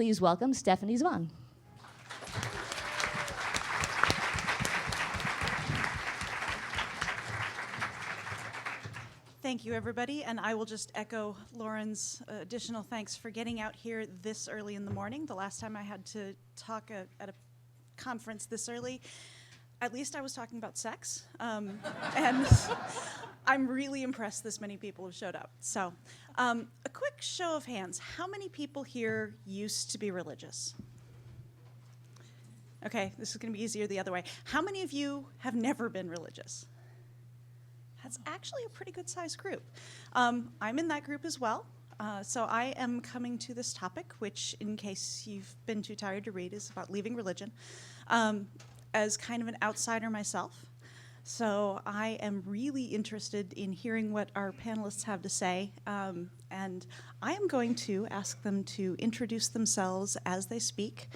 Please welcome Stephanie Zvan. Thank you, everybody, and I will just echo Lauren's additional thanks for getting out here this early in the morning. The last time I had to talk at a conference this early, at least I was talking about sex, and I'm really impressed this many people have showed up. So, a quick show of hands. How many people here used to be religious? Okay, this is going to be easier the other way. How many of you have never been religious? That's actually a pretty good-sized group. I'm in that group as well. So I am coming to this topic, which, in case you've been too tired to read, is about leaving religion, as kind of an outsider myself. So I am really interested in hearing what our panelists have to say, and I am going to ask them to introduce themselves as they speak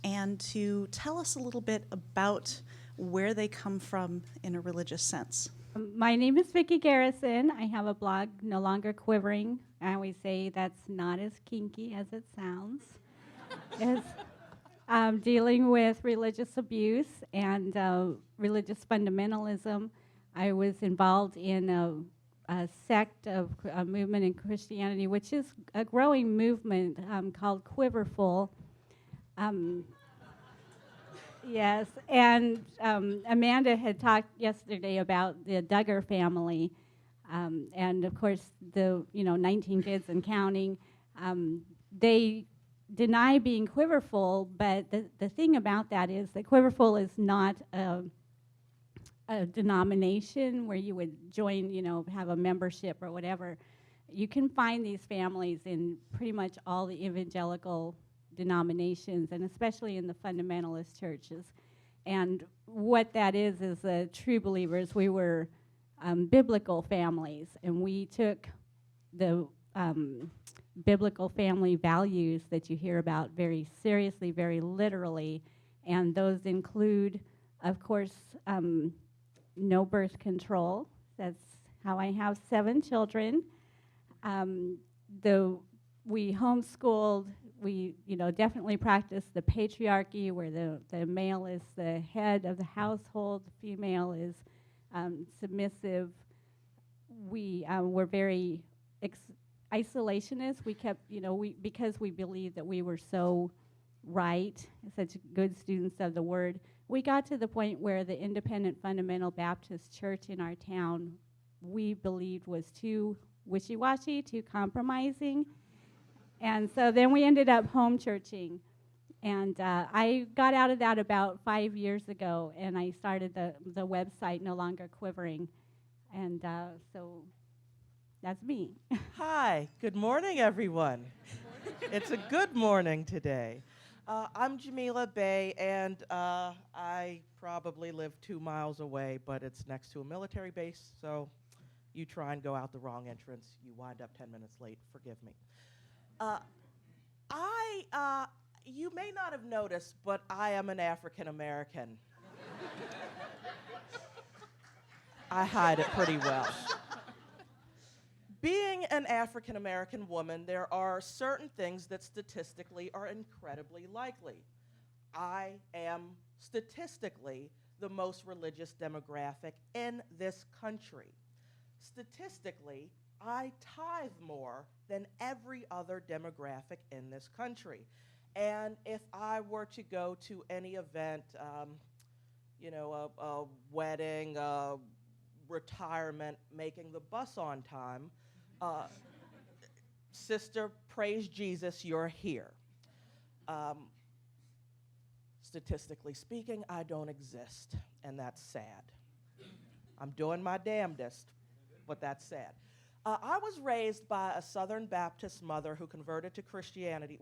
and to tell us a little bit about where they come from in a religious sense. My name is Vyckie Garrison. I have a blog, No Longer Quivering. I always say that's not as kinky as it sounds. It's dealing with religious abuse and religious fundamentalism. I was involved in a sect of a movement in Christianity, which is a growing movement called Quiverful. Yes, and Amanda had talked yesterday about the Duggar family, and of course the 19 kids and counting. They deny being Quiverful, but the thing about that is that Quiverful is not a denomination where you would join, have a membership or whatever. You can find these families in pretty much all the evangelical denominations, and especially in the fundamentalist churches. And what that is true believers. We were biblical families, and we took the biblical family values that you hear about very seriously, very literally, and those include, of course, no birth control. That's how I have 7 children. We homeschooled. We, definitely practice the patriarchy, where the male is the head of the household, the female is submissive. We were very isolationist. We kept, because we believed that we were so right, such good students of the word, we got to the point where the Independent Fundamental Baptist Church in our town, we believed was too wishy-washy, too compromising. And so then we ended up home churching. And I got out of that about 5 years ago, and I started the website, No Longer Quivering. And so that's me. Hi, good morning, everyone. It's a good morning today. I'm Jamila Bey, and I probably live 2 miles away, but it's next to a military base, so you try and go out the wrong entrance, you wind up 10 minutes late, forgive me. You may not have noticed, but I am an African American. I hide it pretty well. Being an African American woman, there are certain things that statistically are incredibly likely. I am statistically the most religious demographic in this country. Statistically, I tithe more than every other demographic in this country. And if I were to go to any event, a wedding, a retirement, making the bus on time, sister, praise Jesus, you're here. Statistically speaking, I don't exist, and that's sad. I'm doing my damnedest, but that's sad. I was raised by a Southern Baptist mother who converted to Christianity,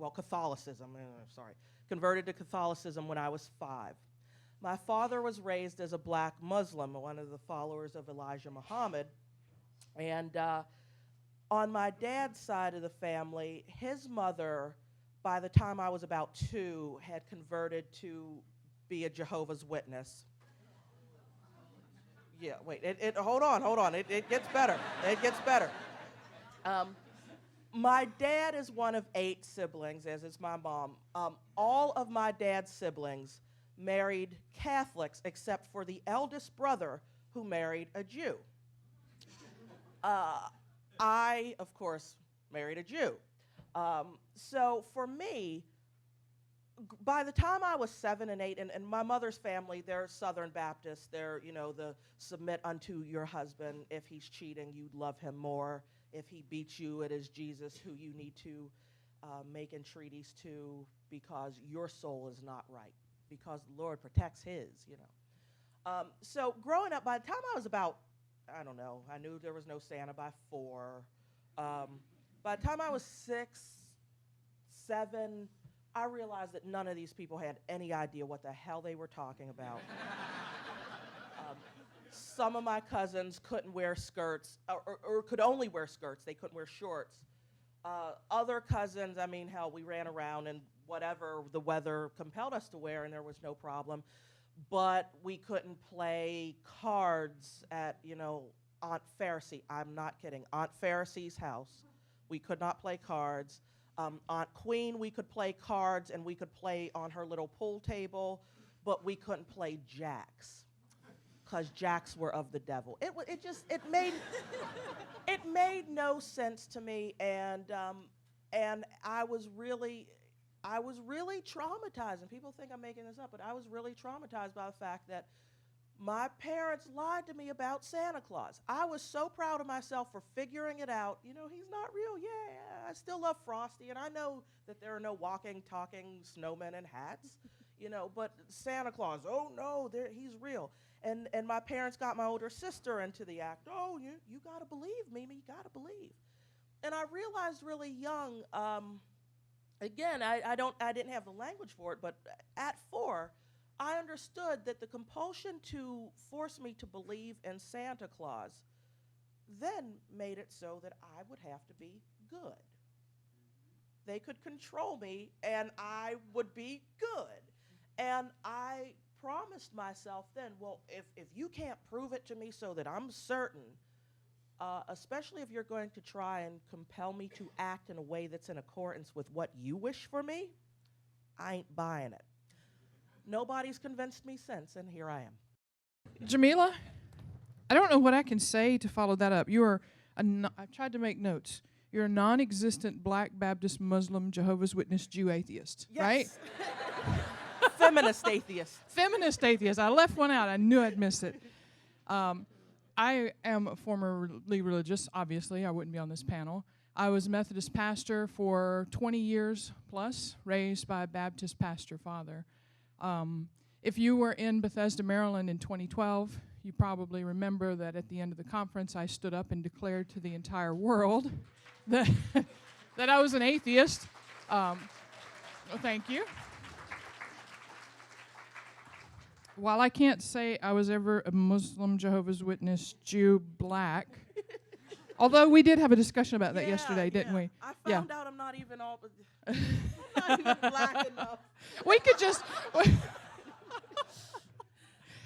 converted to Catholicism when I was 5. My father was raised as a black Muslim, one of the followers of Elijah Muhammad, and on my dad's side of the family, his mother, by the time I was about 2, had converted to be a Jehovah's Witness. Yeah, wait, hold on. It gets better. It gets better. My dad is one of 8 siblings, as is my mom. All of my dad's siblings married Catholics, except for the eldest brother who married a Jew. I, of course, married a Jew. So for me, by the time I was 7 and 8, and my mother's family, they're Southern Baptists. They're, the submit unto your husband. If he's cheating, you love him more. If he beats you, it is Jesus who you need to make entreaties to, because your soul is not right, because the Lord protects his, So growing up, by the time I was about, I don't know, I knew there was no Santa by 4. By the time I was 6, 7, I realized that none of these people had any idea what the hell they were talking about. Some of my cousins couldn't wear skirts, or could only wear skirts. They couldn't wear shorts. Other cousins, hell, we ran around in whatever the weather compelled us to wear, and there was no problem. But we couldn't play cards at, Aunt Pharisee. I'm not kidding. Aunt Pharisee's house. We could not play cards. Aunt Queen, we could play cards, and we could play on her little pool table, but we couldn't play jacks, because jacks were of the devil. It made no sense to me, and I was really traumatized. And people think I'm making this up, but I was really traumatized by the fact that my parents lied to me about Santa Claus. I was so proud of myself for figuring it out. He's not real. Yeah, I still love Frosty, and I know that there are no walking, talking snowmen in hats, but Santa Claus, oh no, he's real. And my parents got my older sister into the act. Oh, you got to believe, Mimi, you got to believe. And I realized really young, again, I didn't have the language for it, but at 4, I understood that the compulsion to force me to believe in Santa Claus then made it so that I would have to be good. They could control me, and I would be good. And I promised myself then, well, if you can't prove it to me so that I'm certain, especially if you're going to try and compel me to act in a way that's in accordance with what you wish for me, I ain't buying it. Nobody's convinced me since, and here I am. Jamila, I don't know what I can say to follow that up. I've tried to make notes. You're a non-existent Black Baptist Muslim Jehovah's Witness Jew atheist, Yes. right? Feminist atheist. Feminist atheist. I left one out. I knew I'd miss it. I am formerly religious, obviously. I wouldn't be on this panel. I was a Methodist pastor for 20 years plus, raised by a Baptist pastor father. If you were in Bethesda, Maryland in 2012, you probably remember that at the end of the conference, I stood up and declared to the entire world that, that I was an atheist. Well, thank you. While I can't say I was ever a Muslim, Jehovah's Witness, Jew, Black, although we did have a discussion about that yesterday, didn't we? I found out I'm not even not even Black enough. We could just...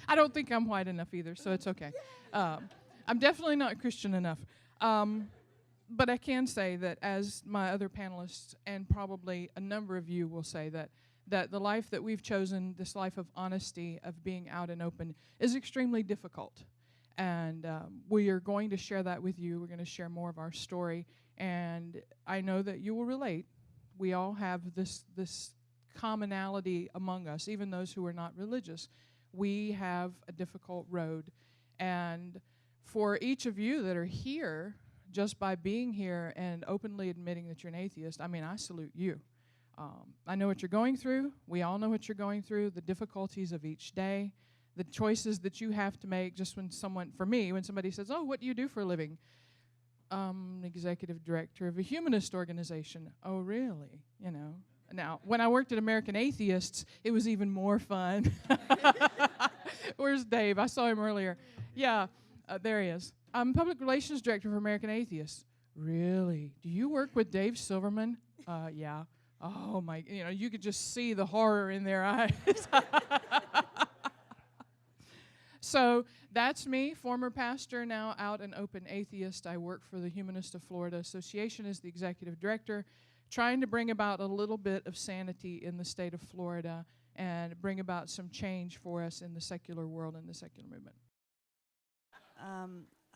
I don't think I'm white enough either, so it's okay. I'm definitely not Christian enough. But I can say that, as my other panelists and probably a number of you will say, that the life that we've chosen, this life of honesty, of being out and open, is extremely difficult. And we are going to share that with you. We're going to share more of our story. And I know that you will relate. We all have this commonality among us, even those who are not religious. We have a difficult road. And for each of you that are here, just by being here and openly admitting that you're an atheist, I salute you. I know what you're going through. We all know what you're going through, the difficulties of each day, the choices that you have to make. Just when somebody says, oh, what do you do for a living? Executive director of a humanist organization. Oh, really? Now, when I worked at American Atheists, it was even more fun. Where's Dave? I saw him earlier. Yeah, there he is. I'm public relations director for American Atheists. Really? Do you work with Dave Silverman? Yeah. Oh, my, you could just see the horror in their eyes. So that's me, former pastor, now out and open atheist. I work for the Humanists of Florida Association as the executive director, trying to bring about a little bit of sanity in the state of Florida and bring about some change for us in the secular world and the secular movement.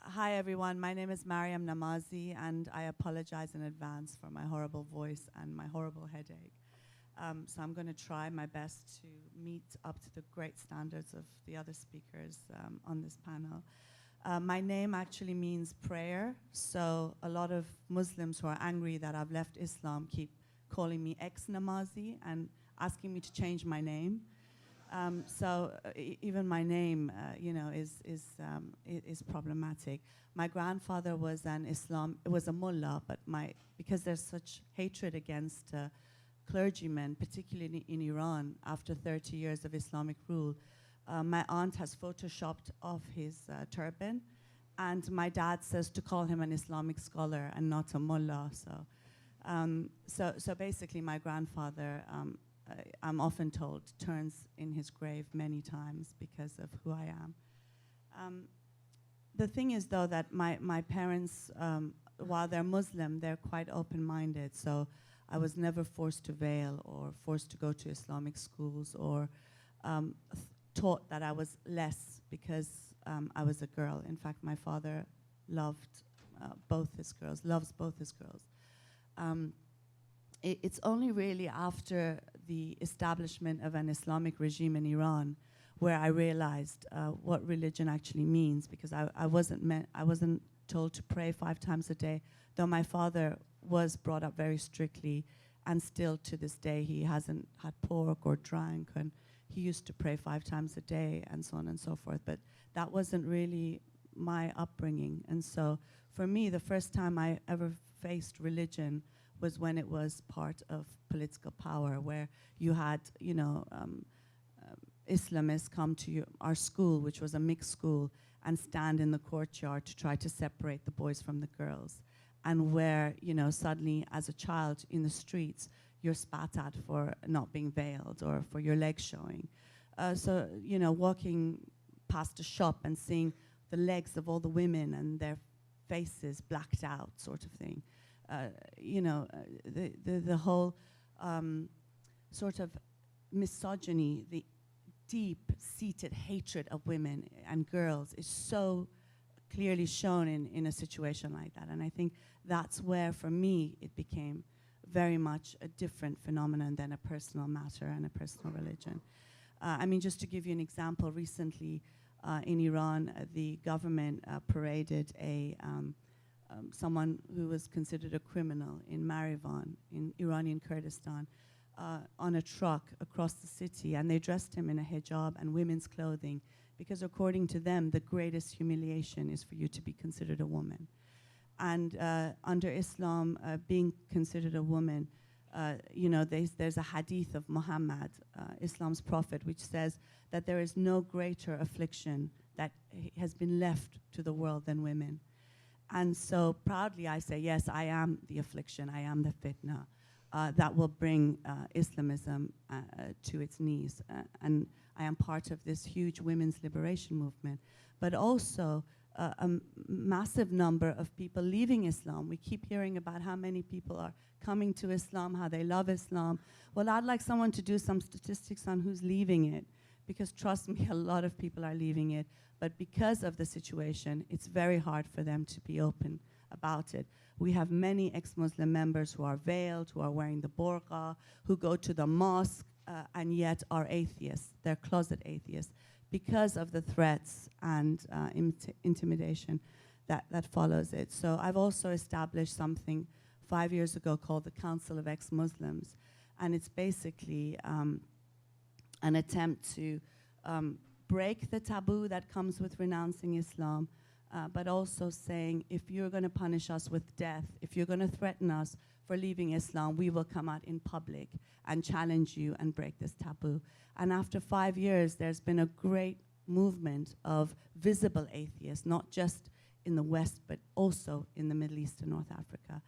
Hi, everyone. My name is Maryam Namazie, and I apologize in advance for my horrible voice and my horrible headache. So I'm going to try my best to meet up to the great standards of the other speakers on this panel. My name actually means prayer, so a lot of Muslims who are angry that I've left Islam keep calling me ex-Namazi and asking me to change my name. Even my name, is problematic. My grandfather was was a mullah, but because there's such hatred against clergymen, particularly in Iran, after 30 years of Islamic rule, my aunt has photoshopped off his turban, and my dad says to call him an Islamic scholar and not a mullah. So basically, my grandfather, I'm often told, turns in his grave many times because of who I am. The thing is, though, that my parents, while they're Muslim, they're quite open-minded. So I was never forced to veil or forced to go to Islamic schools or taught that I was less because I was a girl. In fact, my father loves both his girls. It's only really after the establishment of an Islamic regime in Iran where I realized what religion actually means, because I wasn't told to pray 5 times a day, though my father was brought up very strictly, and still to this day he hasn't had pork or drank, and he used to pray 5 times a day and so on and so forth. But that wasn't really my upbringing. And so for me, the first time I ever faced religion was when it was part of political power, where you had, Islamists come to our school, which was a mixed school, and stand in the courtyard to try to separate the boys from the girls. And where, suddenly as a child in the streets, you're spat at for not being veiled or for your legs showing. Walking past a shop and seeing the legs of all the women and their faces blacked out, sort of thing. The whole sort of misogyny, the deep-seated hatred of women and girls is so clearly shown in a situation like that. And I think that's where, for me, it became very much a different phenomenon than a personal matter and a personal religion. Just to give you an example, recently in Iran, the government paraded someone who was considered a criminal in Marivan, in Iranian Kurdistan, on a truck across the city, and they dressed him in a hijab and women's clothing, because according to them, the greatest humiliation is for you to be considered a woman. And under Islam, being considered a woman, there's a hadith of Muhammad, Islam's prophet, which says that there is no greater affliction that has been left to the world than women. And so proudly I say, yes, I am the affliction, I am the fitna that will bring Islamism to its knees. And I am part of this huge women's liberation movement. But also a massive number of people leaving Islam. We keep hearing about how many people are coming to Islam, how they love Islam. Well, I'd like someone to do some statistics on who's leaving it, because trust me, a lot of people are leaving it. But because of the situation, it's very hard for them to be open about it. We have many ex-Muslim members who are veiled, who are wearing the burqa, who go to the mosque, and yet are atheists. They're closet atheists because of the threats and intimidation that follows it. So I've also established something 5 years ago called the Council of Ex-Muslims, and it's basically an attempt to break the taboo that comes with renouncing Islam, but also saying, if you're going to punish us with death, if you're going to threaten us for leaving Islam, we will come out in public and challenge you and break this taboo. And after 5 years, there's been a great movement of visible atheists, not just in the West, but also in the Middle East and North Africa.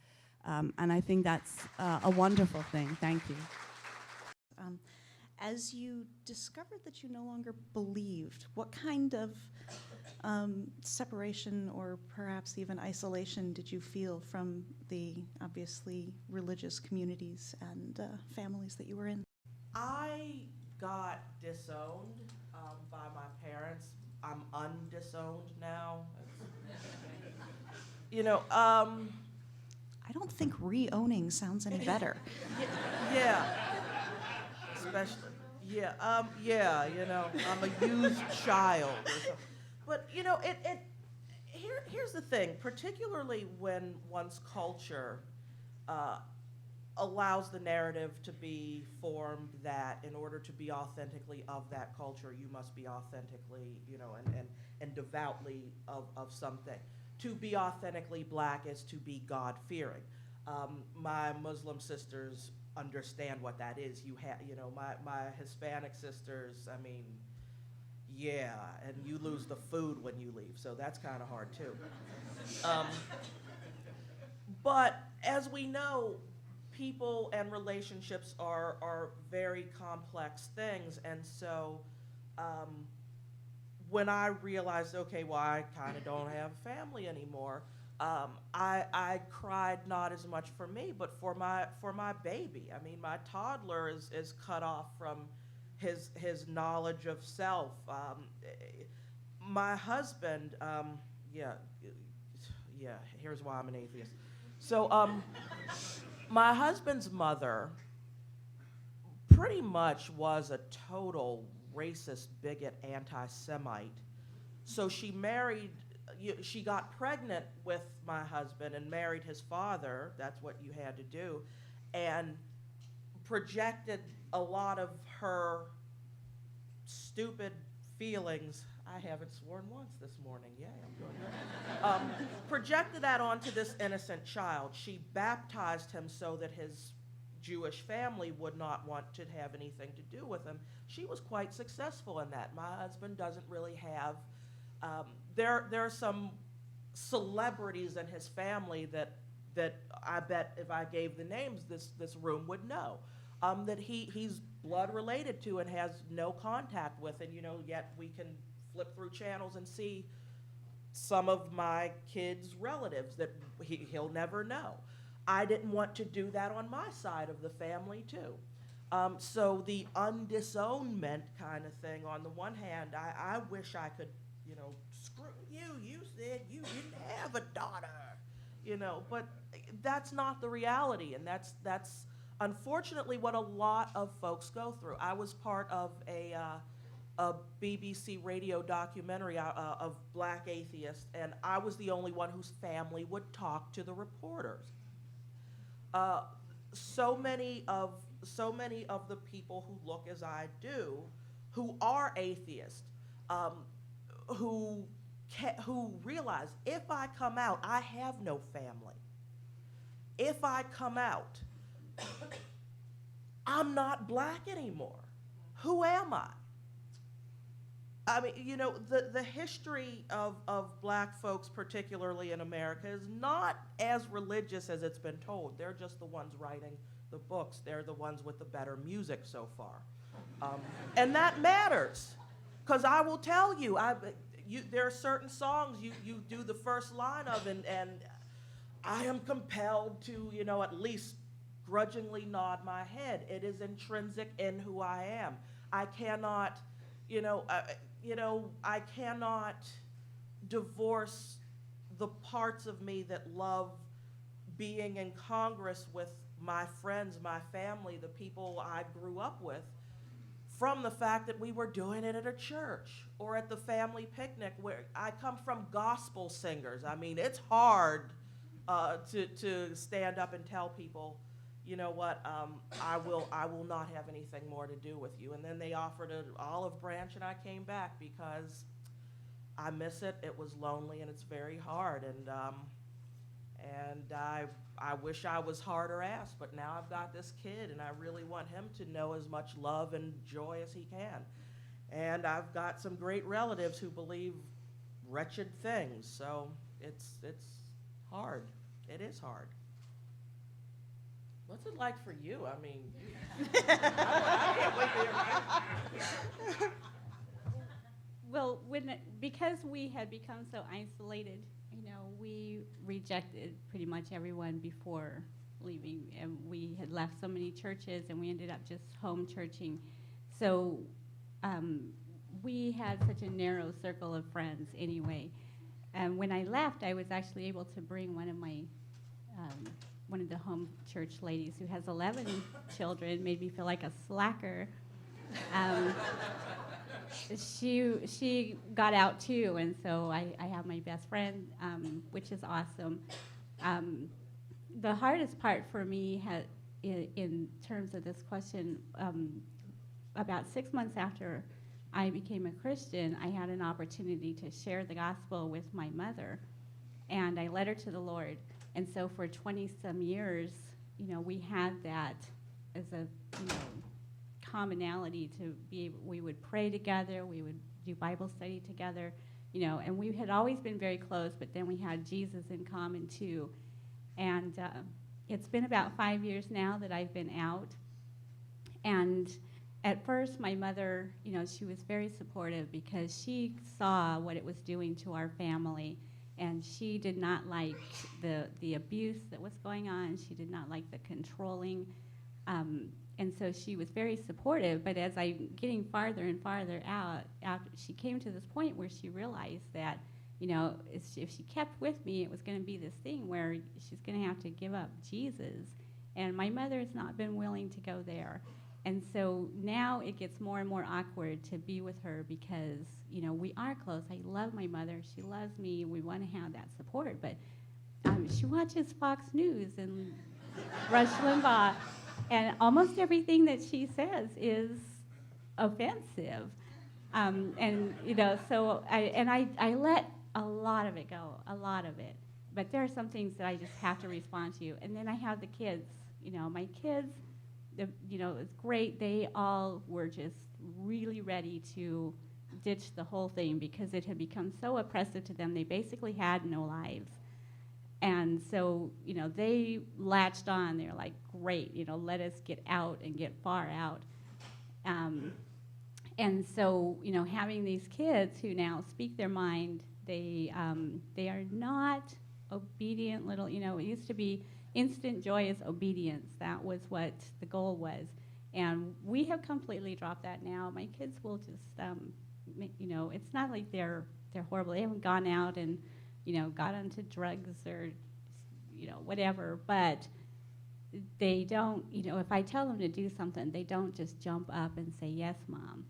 And I think that's a wonderful thing. Thank you. As you discovered that you no longer believed, what kind of separation or perhaps even isolation did you feel from the obviously religious communities and families that you were in? I got disowned by my parents. I'm undisowned now. I don't think re-owning sounds any better. Yeah, especially. Yeah, I'm a used child. Or something. But here's the thing, particularly when one's culture allows the narrative to be formed that in order to be authentically of that culture, you must be authentically, and devoutly of something. To be authentically black is to be God-fearing. My Muslim sisters understand what that is. My Hispanic sisters, yeah, and you lose the food when you leave, so that's kind of hard too. But as we know, people and relationships are very complex things, and so when I realized, okay, well, I kind of don't have family anymore, I cried not as much for me, but for my baby. My toddler is cut off from his knowledge of self. My husband, here's why I'm an atheist. So my husband's mother pretty much was a total racist, bigot, anti-Semite. So she got pregnant with my husband and married his father, that's what you had to do, and projected a lot of her stupid feelings. I haven't sworn once this morning, yay, I'm doing good. Projected that onto this innocent child. She baptized him so that his Jewish family would not want to have anything to do with him. She was quite successful in that. My husband doesn't really have, there are some celebrities in his family that I bet if I gave the names, this room would know, that he's blood related to and has no contact with, and yet we can flip through channels and see some of my kids' relatives that he'll never know. I didn't want to do that on my side of the family too. So the undisownment kind of thing, on the one hand, I wish I could, screw you said you didn't have a daughter, but that's not the reality, and that's unfortunately what a lot of folks go through. I was part of a BBC radio documentary of black atheists, and I was the only one whose family would talk to the reporters. So many of the people who look as I do, who are atheists, who realize if I come out, I have no family. If I come out, I'm not black anymore. Who am I? The history of black folks, particularly in America, is not as religious as it's been told. They're just the ones writing the books. They're the ones with the better music so far. And that matters, because I will tell you, there are certain songs you do the first line of, and I am compelled to, at least grudgingly nod my head. It is intrinsic in who I am. I cannot, I cannot divorce the parts of me that love being in Congress with my friends, my family, the people I grew up with, from the fact that we were doing it at a church or at the family picnic. Where I come from gospel singers. It's hard to stand up and tell people, you know what, I will not have anything more to do with you. And then they offered an olive branch, and I came back because I miss it. It was lonely, and it's very hard. And I wish I was harder ass, but now I've got this kid, and I really want him to know as much love and joy as he can. And I've got some great relatives who believe wretched things, so it's hard. It is hard. What's it like for you? I mean, I can't wait to hear. Well, because we had become so isolated, we rejected pretty much everyone before leaving, and we had left so many churches, and we ended up just home churching. So we had such a narrow circle of friends anyway. And when I left, I was actually able to bring one of the home church ladies who has 11 children, made me feel like a slacker. She got out too, and so I have my best friend, which is awesome. The hardest part for me in terms of this question, about 6 months after I became a Christian, I had an opportunity to share the gospel with my mother, and I led her to the Lord. And so for 20-some years, we had that as a, commonality to be able, we would pray together, we would do Bible study together, and we had always been very close, but then we had Jesus in common too. And it's been about 5 years now that I've been out. And at first, my mother, she was very supportive because she saw what it was doing to our family. And she did not like the abuse that was going on. She did not like the controlling. And so she was very supportive. But as I'm getting farther and farther out, she came to this point where she realized that, if she kept with me, it was going to be this thing where she's going to have to give up Jesus. And my mother has not been willing to go there. And so now it gets more and more awkward to be with her because, we are close. I love my mother. She loves me. We want to have that support. But she watches Fox News and Rush Limbaugh, and almost everything that she says is offensive. So I let a lot of it go, a lot of it. But there are some things that I just have to respond to. And then I have the kids. My kids, it's great. They all were just really ready to ditch the whole thing because it had become so oppressive to them. They basically had no lives. And so, they latched on. They're like, great, let us get out and get far out. And so, having these kids who now speak their mind, they are not obedient little, it used to be instant joyous obedience. That was what the goal was. And we have completely dropped that now. My kids will just, it's not like they're horrible. They haven't gone out and, got onto drugs or, whatever. But they don't, if I tell them to do something, they don't just jump up and say, yes, Mom.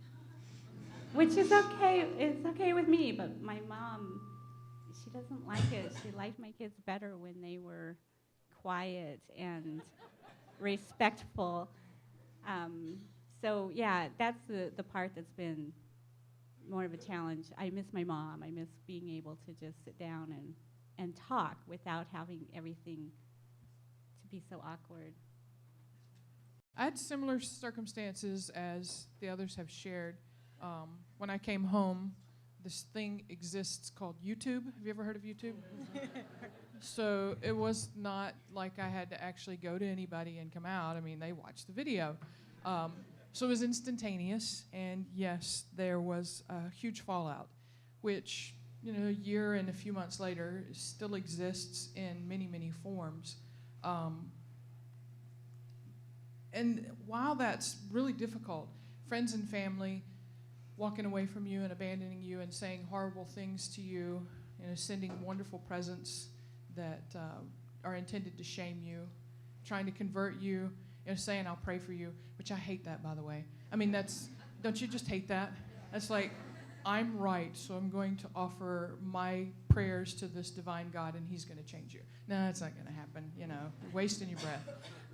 Which is okay. It's okay with me. But my mom, she doesn't like it. She liked my kids better when they were quiet and respectful. So yeah, that's the part that's been more of a challenge. I miss my mom. I miss being able to just sit down and talk without having everything to be so awkward. I had similar circumstances as the others have shared. When I came home, this thing exists called YouTube. Have you ever heard of YouTube? So it was not like I had to actually go to anybody and come out. I mean, they watched the video. So it was instantaneous, and yes, there was a huge fallout, which, a year and a few months later still exists in many, many forms. And while that's really difficult, friends and family walking away from you and abandoning you and saying horrible things to you, sending wonderful presents that are intended to shame you, trying to convert you, saying I'll pray for you, which I hate that, by the way. I mean, don't you just hate that? That's like, I'm right, so I'm going to offer my prayers to this divine God, and he's going to change you. No, that's not going to happen, you're wasting your breath.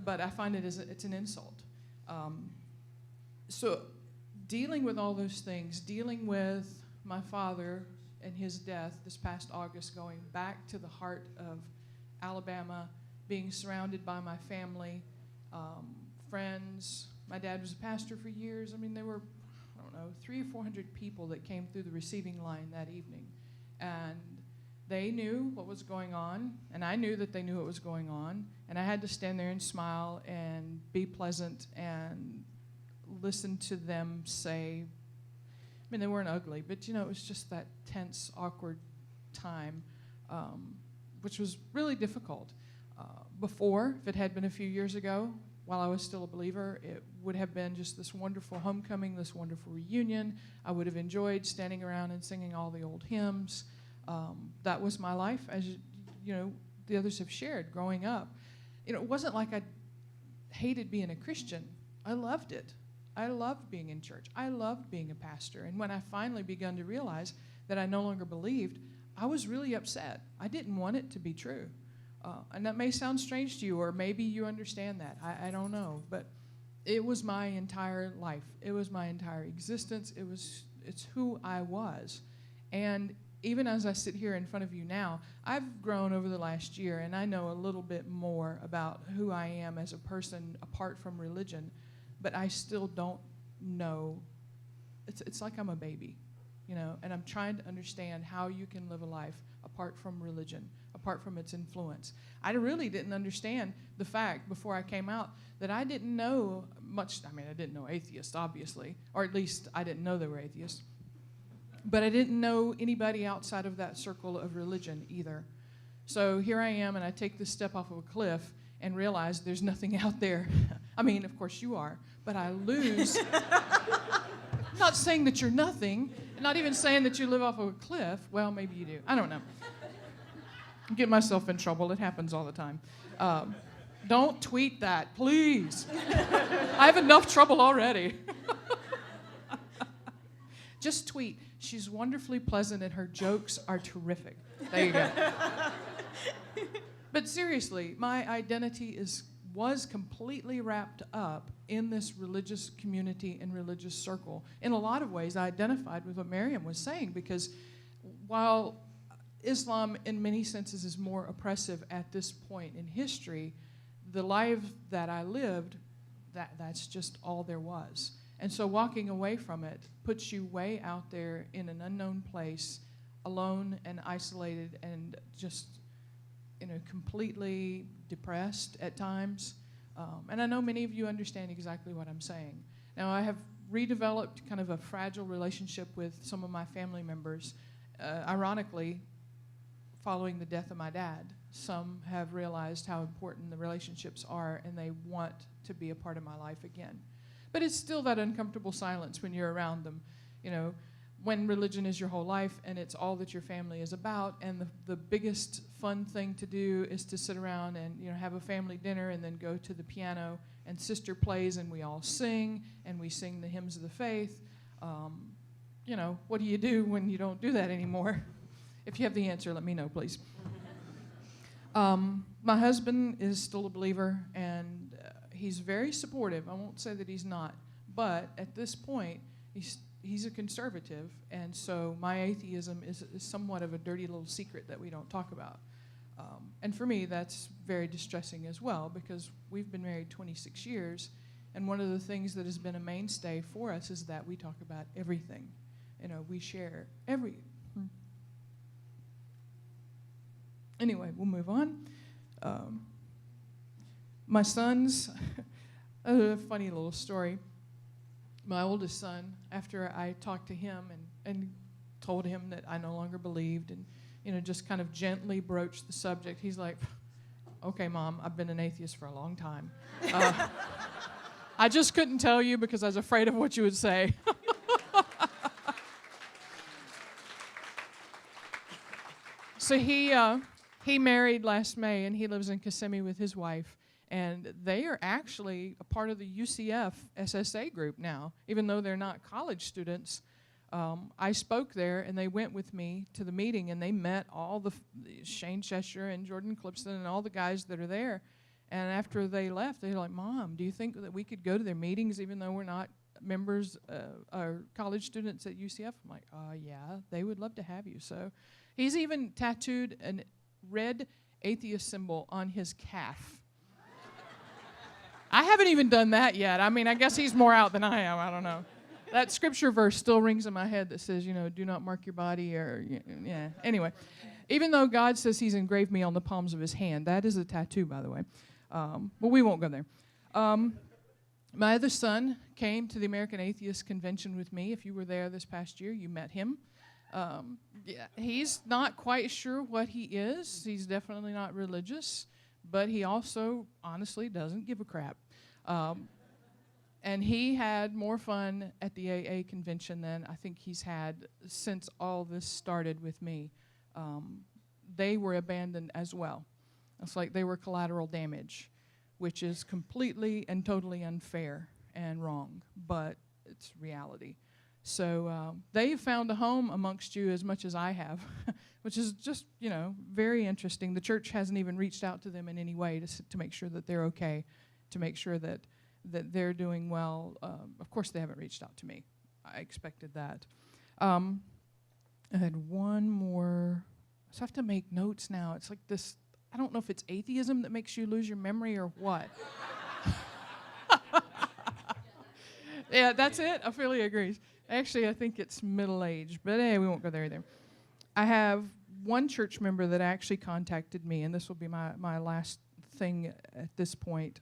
But I find it's an insult. So dealing with all those things, dealing with my father and his death this past August, going back to the heart of Alabama, being surrounded by my family, friends. My dad was a pastor for years. I mean, there were, 300 or 400 people that came through the receiving line that evening. And They knew what was going on, and I knew that they knew what was going on, and I had to stand there and smile and be pleasant and listen to them say, I mean, they weren't ugly, but, you know, it was just that tense, awkward time, which was really difficult. Before, if it had been a few years ago, while I was still a believer, it would have been just this wonderful homecoming, this wonderful reunion. I would have enjoyed standing around and singing all the old hymns. That was my life, as you know, the others have shared growing up. You know, it wasn't like I hated being a Christian. I loved it. I loved being in church. I loved being a pastor. And when I finally began to realize that I no longer believed, I was really upset. I didn't want it to be true. And that may sound strange to you, or maybe you understand that. I don't know. But it was my entire life. It was my entire existence. It's who I was. And even as I sit here in front of you now, I've grown over the last year, and I know a little bit more about who I am as a person apart from religion, but I still don't know. It's like I'm a baby, you know, and I'm trying to understand how you can live a life apart from religion, apart from its influence. I really didn't understand the fact before I came out that I didn't know much. I mean, I didn't know atheists, obviously, or at least I didn't know they were atheists. But I didn't know anybody outside of that circle of religion either. So here I am, and I take this step off of a cliff and realize there's nothing out there. I mean, of course you are, but I lose. Not saying that you're nothing, not even saying that you live off of a cliff. Well, maybe you do. I don't know. I get myself in trouble. It happens all the time. Don't tweet that, please. I have enough trouble already. Just tweet, she's wonderfully pleasant and her jokes are terrific. There you go. But seriously, my identity was completely wrapped up in this religious community and religious circle. In a lot of ways, I identified with what Maryam was saying, because while Islam in many senses is more oppressive at this point in history, the life that I lived, that's just all there was. And so walking away from it puts you way out there in an unknown place, alone and isolated and just, you know, completely depressed at times. And I know many of you understand exactly what I'm saying. Now, I have redeveloped kind of a fragile relationship with some of my family members. Ironically, following the death of my dad, some have realized how important the relationships are, and they want to be a part of my life again. But it's still that uncomfortable silence when you're around them. You know, when religion is your whole life and it's all that your family is about, and the biggest fun thing to do is to sit around and, you know, have a family dinner and then go to the piano and sister plays and we all sing and we sing the hymns of the faith. You know, what do you do when you don't do that anymore? If you have the answer, let me know, please. My husband is still a believer, and he's very supportive. I won't say that he's not, but at this point, he's a conservative, and so my atheism is somewhat of a dirty little secret that we don't talk about. And for me, that's very distressing as well, because we've been married 26 years, and one of the things that has been a mainstay for us is that we talk about everything. You know, we share Anyway, we'll move on. My sons, a funny little story. My oldest son, after I talked to him and told him that I no longer believed and, you know, just kind of gently broached the subject, he's like, okay, Mom, I've been an atheist for a long time. I just couldn't tell you because I was afraid of what you would say. So he married last May, and he lives in Kissimmee with his wife. And they are actually a part of the UCF SSA group now, even though they're not college students. I spoke there, and they went with me to the meeting, and they met all the Shane Cheshire and Jordan Clipston and all the guys that are there. And after they left, they were like, Mom, do you think that we could go to their meetings even though we're not members or college students at UCF? I'm like, yeah, they would love to have you. So he's even tattooed a red atheist symbol on his calf. I haven't even done that yet. I mean, I guess he's more out than I am. I don't know. That scripture verse still rings in my head that says, you know, do not mark your body or, yeah. Anyway, Even though God says he's engraved me on the palms of his hand. That is a tattoo, by the way. But we won't go there. My other son came to the American Atheist Convention with me. If you were there this past year, you met him. Yeah, he's not quite sure what he is. He's definitely not religious, but he also honestly doesn't give a crap. And he had more fun at the AA convention than I think he's had since all this started with me. They were abandoned as well. It's like they were collateral damage, which is completely and totally unfair and wrong, but it's reality. So they've found a home amongst you as much as I have, which is just, very interesting. The church hasn't even reached out to them in any way to make sure that they're okay, to make sure that they're doing well. Of course, they haven't reached out to me. I expected that. I had one more. I just have to make notes now. It's like this, I don't know if it's atheism that makes you lose your memory or what. Yeah, that's it. Ophelia agrees. Actually, I think it's middle age, but hey, we won't go there either. I have one church member that actually contacted me, and this will be my last thing at this point.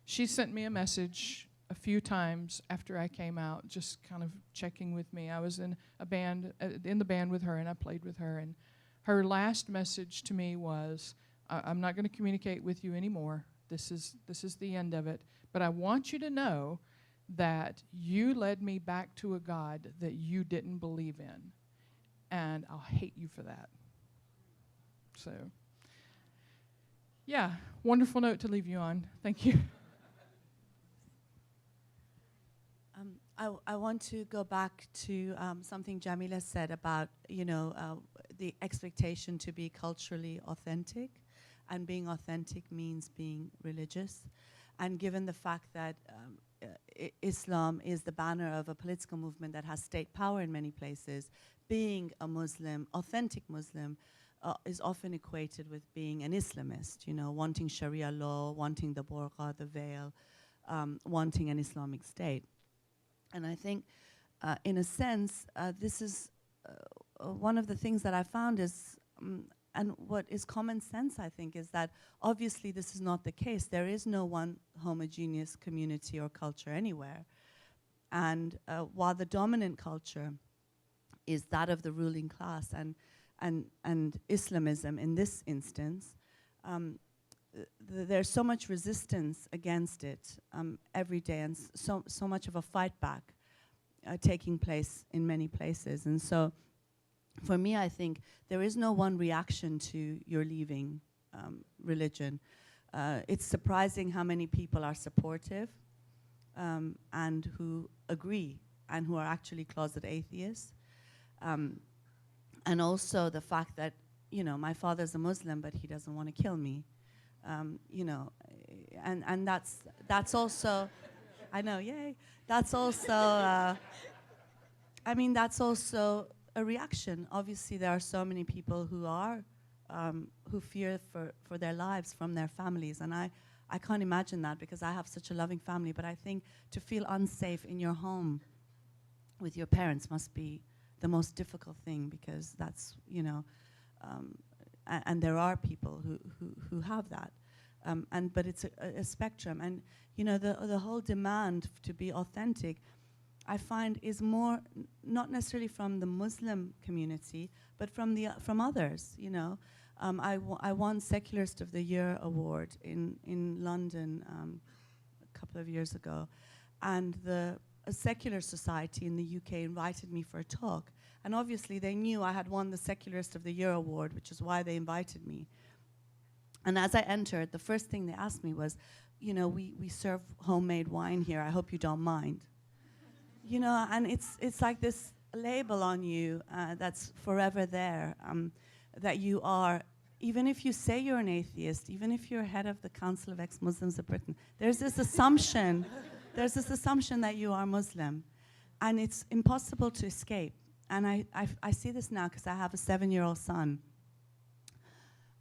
She sent me a message a few times after I came out, just kind of checking with me. I was in a band, in the band with her, and I played with her. And her last message to me was, "I'm not going to communicate with you anymore. This is the end of it. But I want you to know that you led me back to a God that you didn't believe in, and I'll hate you for that." So, yeah, wonderful note to leave you on. Thank you. I want to go back to something Jamila said about, the expectation to be culturally authentic, and being authentic means being religious. And given the fact that Islam is the banner of a political movement that has state power in many places, being a Muslim, authentic Muslim, is often equated with being an Islamist, wanting Sharia law, wanting the burqa, the veil, wanting an Islamic state. And I think, in a sense, this is one of the things that I found is, and what is common sense, I think, is that obviously this is not the case. There is no one homogeneous community or culture anywhere. And while the dominant culture is that of the ruling class and Islamism in this instance, there's so much resistance against it every day, and so much of a fight back taking place in many places. And so for me, I think there is no one reaction to your leaving religion. It's surprising how many people are supportive and who agree and who are actually closet atheists. And also the fact that, my father's a Muslim, but he doesn't want to kill me. And that's also, I know, yay. That's also, that's also a reaction. Obviously, there are so many people who fear for their lives from their families, and I can't imagine that because I have such a loving family. But I think to feel unsafe in your home with your parents must be the most difficult thing, because that's, and there are people who have that, but it's a spectrum. And the whole demand to be authentic, I find, is more not necessarily from the Muslim community, but from others. I won Secularist of the Year award in London a couple of years ago, and a secular society in the UK invited me for a talk. And obviously they knew I had won the Secularist of the Year award, which is why they invited me. And as I entered, the first thing they asked me was, we serve homemade wine here. I hope you don't mind. And it's like this label on you that's forever there, that you are, even if you say you're an atheist, even if you're head of the Council of Ex-Muslims of Britain, there's this assumption that you are Muslim, and it's impossible to escape. And I see this now because I have a 7-year-old son.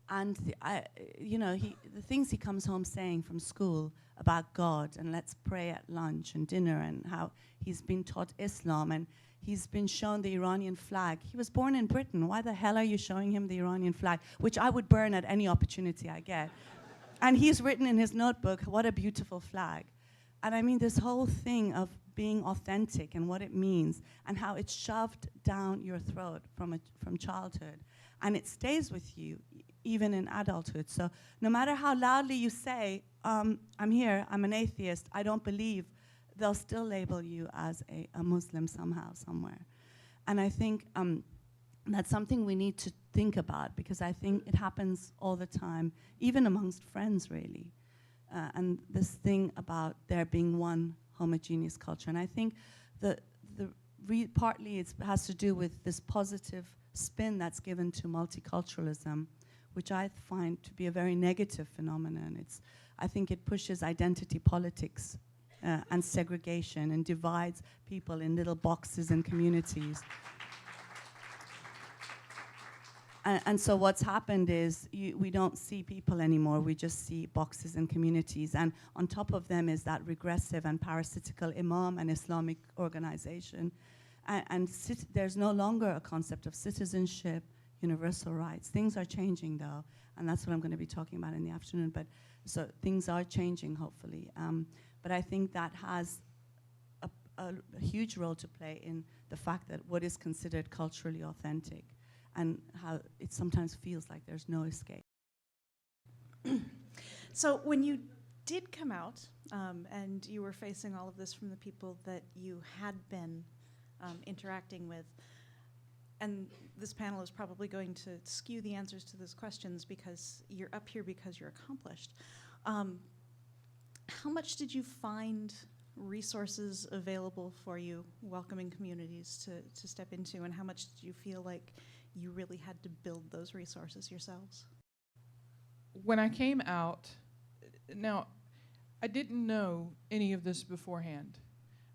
And the things he comes home saying from school about God, and let's pray at lunch and dinner, and how he's been taught Islam, and He's been shown the Iranian flag. He was born in Britain. Why the hell are you showing him the Iranian flag? Which I would burn at any opportunity I get. And he's written in his notebook, what a beautiful flag. And I mean, this whole thing of being authentic and what it means and how it's shoved down your throat from childhood. And it stays with you even in adulthood. So no matter how loudly you say, I'm here, I'm an atheist, I don't believe, they'll still label you as a Muslim somehow, somewhere. And I think that's something we need to think about, because I think it happens all the time, even amongst friends, really. And this thing about there being one homogeneous culture. And I think partly it has to do with this positive spin that's given to multiculturalism, which I find to be a very negative phenomenon. I think it pushes identity politics and segregation and divides people in little boxes and communities. And so what's happened is we don't see people anymore, we just see boxes and communities. And on top of them is that regressive and parasitical imam and Islamic organization. And there's no longer a concept of citizenship, universal rights. Things are changing though, and that's what I'm going to be talking about in the afternoon. But so things are changing, hopefully. But I think that has a huge role to play in the fact that what is considered culturally authentic and how it sometimes feels like there's no escape. So when you did come out and you were facing all of this from the people that you had been interacting with, and this panel is probably going to skew the answers to those questions because you're up here because you're accomplished. How much did you find resources available for you, welcoming communities to step into, and how much did you feel like you really had to build those resources yourselves? When I came out, now, I didn't know any of this beforehand.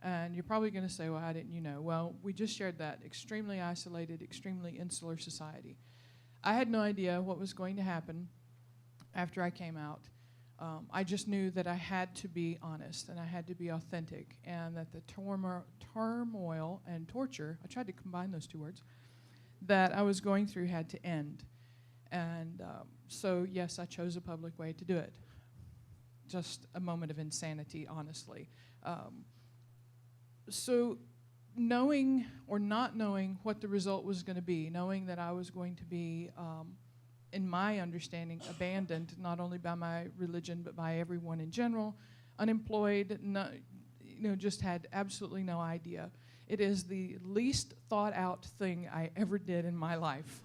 And you're probably going to say, well, how didn't you know? Well, we just shared that extremely isolated, extremely insular society. I had no idea what was going to happen after I came out. I just knew that I had to be honest and I had to be authentic, and that the turmoil and torture, I tried to combine those two words, that I was going through had to end. And so, yes, I chose a public way to do it. Just a moment of insanity, honestly. So knowing or not knowing what the result was going to be, knowing that I was going to be, in my understanding, abandoned not only by my religion but by everyone in general, unemployed, just had absolutely no idea. It is the least thought out thing I ever did in my life.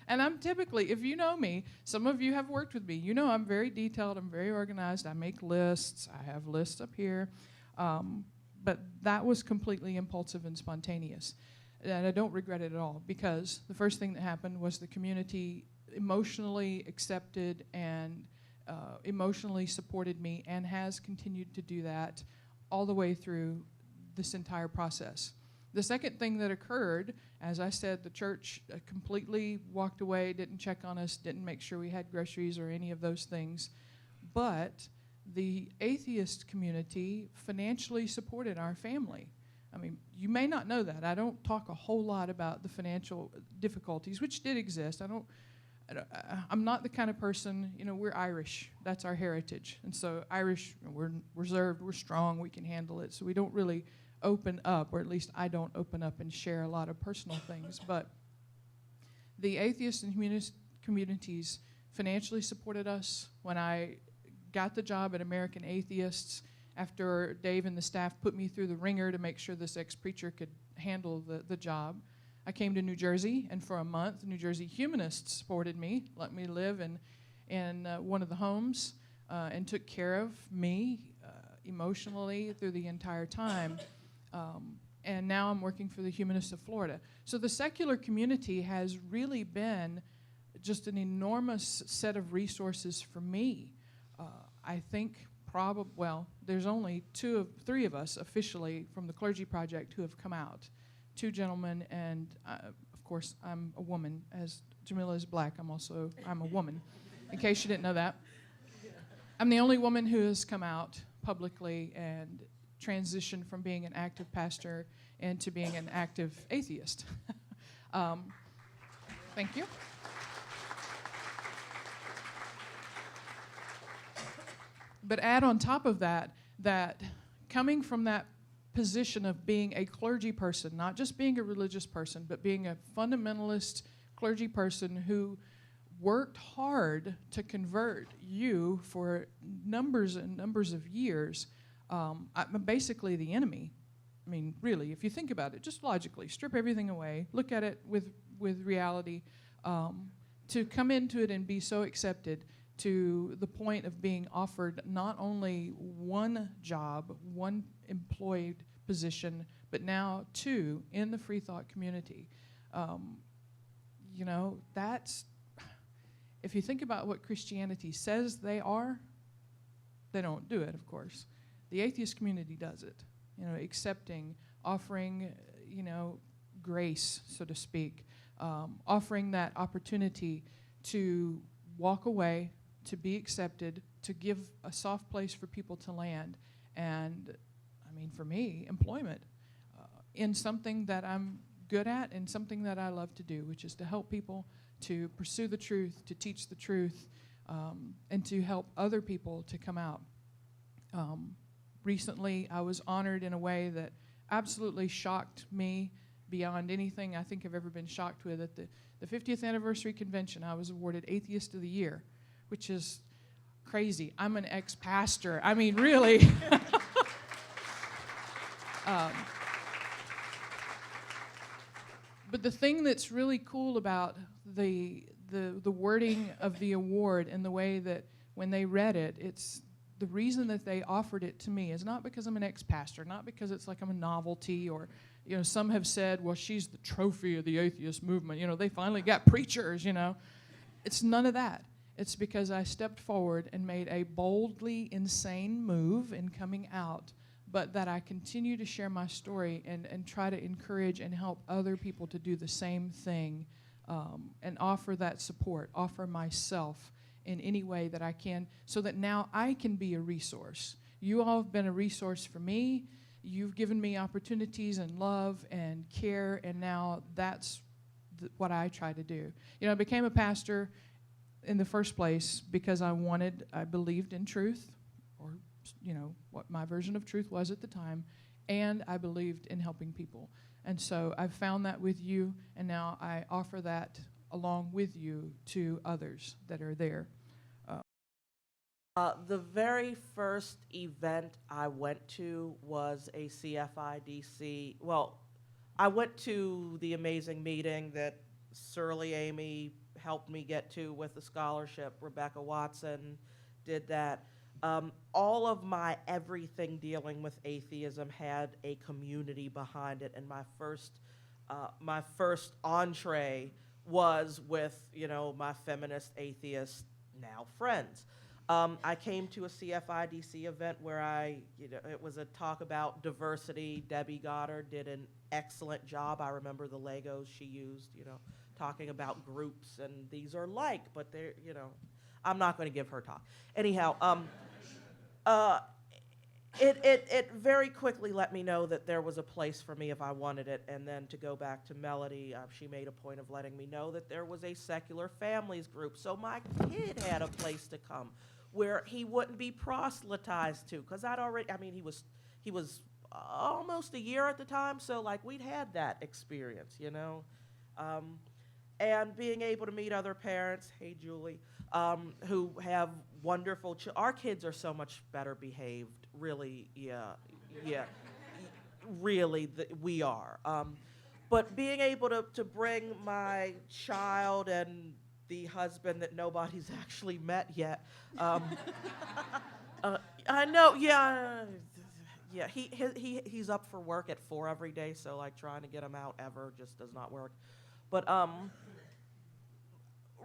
And I'm typically, if you know me, some of you have worked with me, you know I'm very detailed, I'm very organized, I make lists, I have lists up here. But that was completely impulsive and spontaneous. And I don't regret it at all, because the first thing that happened was the community emotionally accepted and emotionally supported me, and has continued to do that all the way through this entire process. The second thing that occurred, as I said, the church completely walked away, didn't check on us, didn't make sure we had groceries or any of those things. But the atheist community financially supported our family. I mean, you may not know that. I don't talk a whole lot about the financial difficulties, which did exist. I'm not the kind of person, we're Irish. That's our heritage. And so Irish, we're reserved, we're strong, we can handle it. So we don't really open up, or at least I don't open up and share a lot of personal things. But the atheist and humanist communities financially supported us. When I got the job at American Atheists, after Dave and the staff put me through the ringer to make sure this ex-preacher could handle the job, I came to New Jersey, and for a month, New Jersey Humanists supported me, let me live in one of the homes, and took care of me emotionally through the entire time. And now I'm working for the Humanists of Florida. So the secular community has really been just an enormous set of resources for me. I think there's only three of us officially from the Clergy Project who have come out. 2 gentlemen, and of course I'm a woman. As Jamila is black, I'm a woman, in case you didn't know that. I'm the only woman who has come out publicly and transitioned from being an active pastor into being an active atheist. Thank you. But add on top of that, that coming from that position of being a clergy person, not just being a religious person, but being a fundamentalist clergy person who worked hard to convert you for numbers and numbers of years, I'm basically the enemy. I mean, really, if you think about it, just logically, strip everything away, look at it with reality, to come into it and be so accepted to the point of being offered not only one job, one employed position, but now two in the free thought community. You know, that's, if you think about what Christianity says they are, they don't do it, of course. The atheist community does it, you know, accepting, offering, you know, grace, so to speak, offering that opportunity to walk away, to be accepted, to give a soft place for people to land, and, I mean, for me, employment in something that I'm good at and something that I love to do, which is to help people to pursue the truth, to teach the truth, and to help other people to come out. Recently, I was honored in a way that absolutely shocked me beyond anything I think I've ever been shocked with. At the 50th anniversary convention, I was awarded Atheist of the Year, which is crazy. I'm an ex-pastor. I mean, really. But the thing that's really cool about the wording of the award and the way that when they read it, it's the reason that they offered it to me is not because I'm an ex-pastor, not because it's like I'm a novelty, or, you know, some have said, well, she's the trophy of the atheist movement. You know, they finally got preachers, you know. It's none of that. It's because I stepped forward and made a boldly insane move in coming out, but that I continue to share my story and try to encourage and help other people to do the same thing, and offer that support, offer myself in any way that I can, so that now I can be a resource. You all have been a resource for me. You've given me opportunities and love and care, and now that's what I try to do. You know, I became a pastor in the first place because I believed in truth, or, you know, what my version of truth was at the time, and I believed in helping people. And so I've found that with you, and now I offer that along with you to others that are there. The very first event I went to was a CFI DC. Well, I went to the amazing meeting that Surly Amy helped me get to with the scholarship. Rebecca Watson did that. All of my everything dealing with atheism had a community behind it, and my first entree was with, you know, my feminist atheist now friends. I came to a CFI DC event where it was a talk about diversity. Debbie Goddard did an excellent job. I remember the Legos she used, you know, talking about groups, and these are like, but they're, you know, I'm not going to give her talk. Anyhow, it very quickly let me know that there was a place for me if I wanted it. And then to go back to Melody, she made a point of letting me know that there was a secular families group. So my kid had a place to come where he wouldn't be proselytized to, because he was almost a year at the time, so like we'd had that experience, you know. And being able to meet other parents, hey Julie, who have wonderful our kids are so much better behaved, really, really, we are. But being able to bring my child and the husband that nobody's actually met yet, I know, yeah, he's up for work at 4 every day, so like trying to get him out ever just does not work. But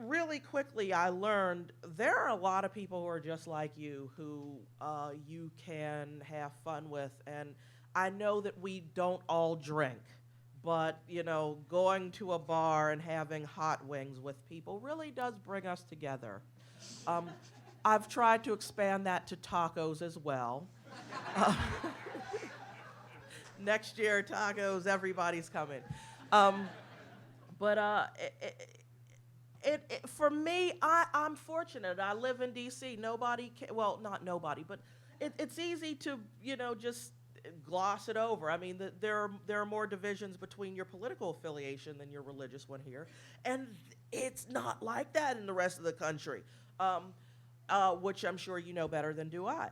really quickly, I learned there are a lot of people who are just like you who you can have fun with. And I know that we don't all drink, but, you know, going to a bar and having hot wings with people really does bring us together. I've tried to expand that to tacos as well. Next year, tacos, everybody's coming. But for me, I'm fortunate. I live in D.C. Nobody, well, not nobody, but it's easy to, just gloss it over. I mean, there are more divisions between your political affiliation than your religious one here, and it's not like that in the rest of the country, which I'm sure you know better than do I.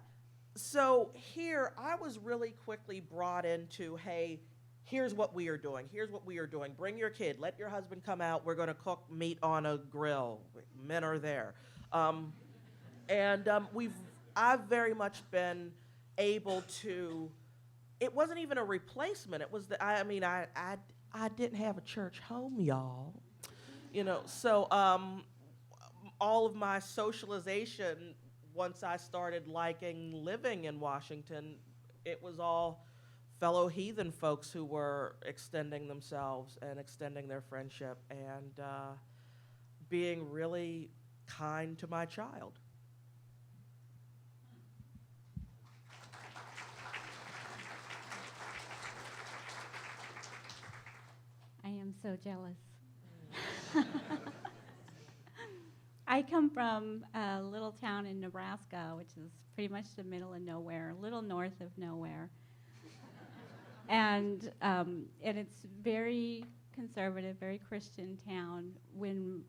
So here, I was really quickly brought into, hey, here's what we are doing. Here's what we are doing. Bring your kid. Let your husband come out. We're going to cook meat on a grill. Men are there. I've very much been able to, it wasn't even a replacement. It was, I didn't have a church home, y'all. So all of my socialization, once I started liking living in Washington, it was all fellow heathen folks who were extending themselves and extending their friendship and being really kind to my child. I am so jealous. I come from a little town in Nebraska, which is pretty much the middle of nowhere, a little north of nowhere. And it's very conservative, very Christian town. When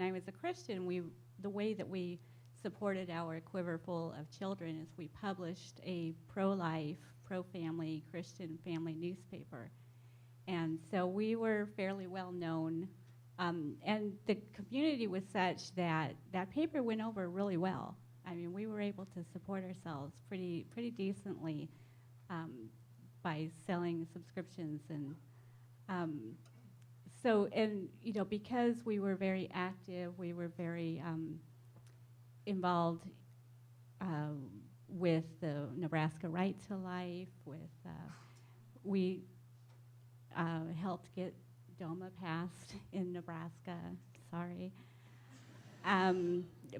I was a Christian, the way that we supported our quiverful of children is we published a pro-life, pro-family Christian family newspaper. And so we were fairly well known. And the community was such that that paper went over really well. I mean, we were able to support ourselves pretty decently by selling subscriptions. And because we were very active, we were very involved with the Nebraska Right to Life. We helped get DOMA passed in Nebraska. Sorry.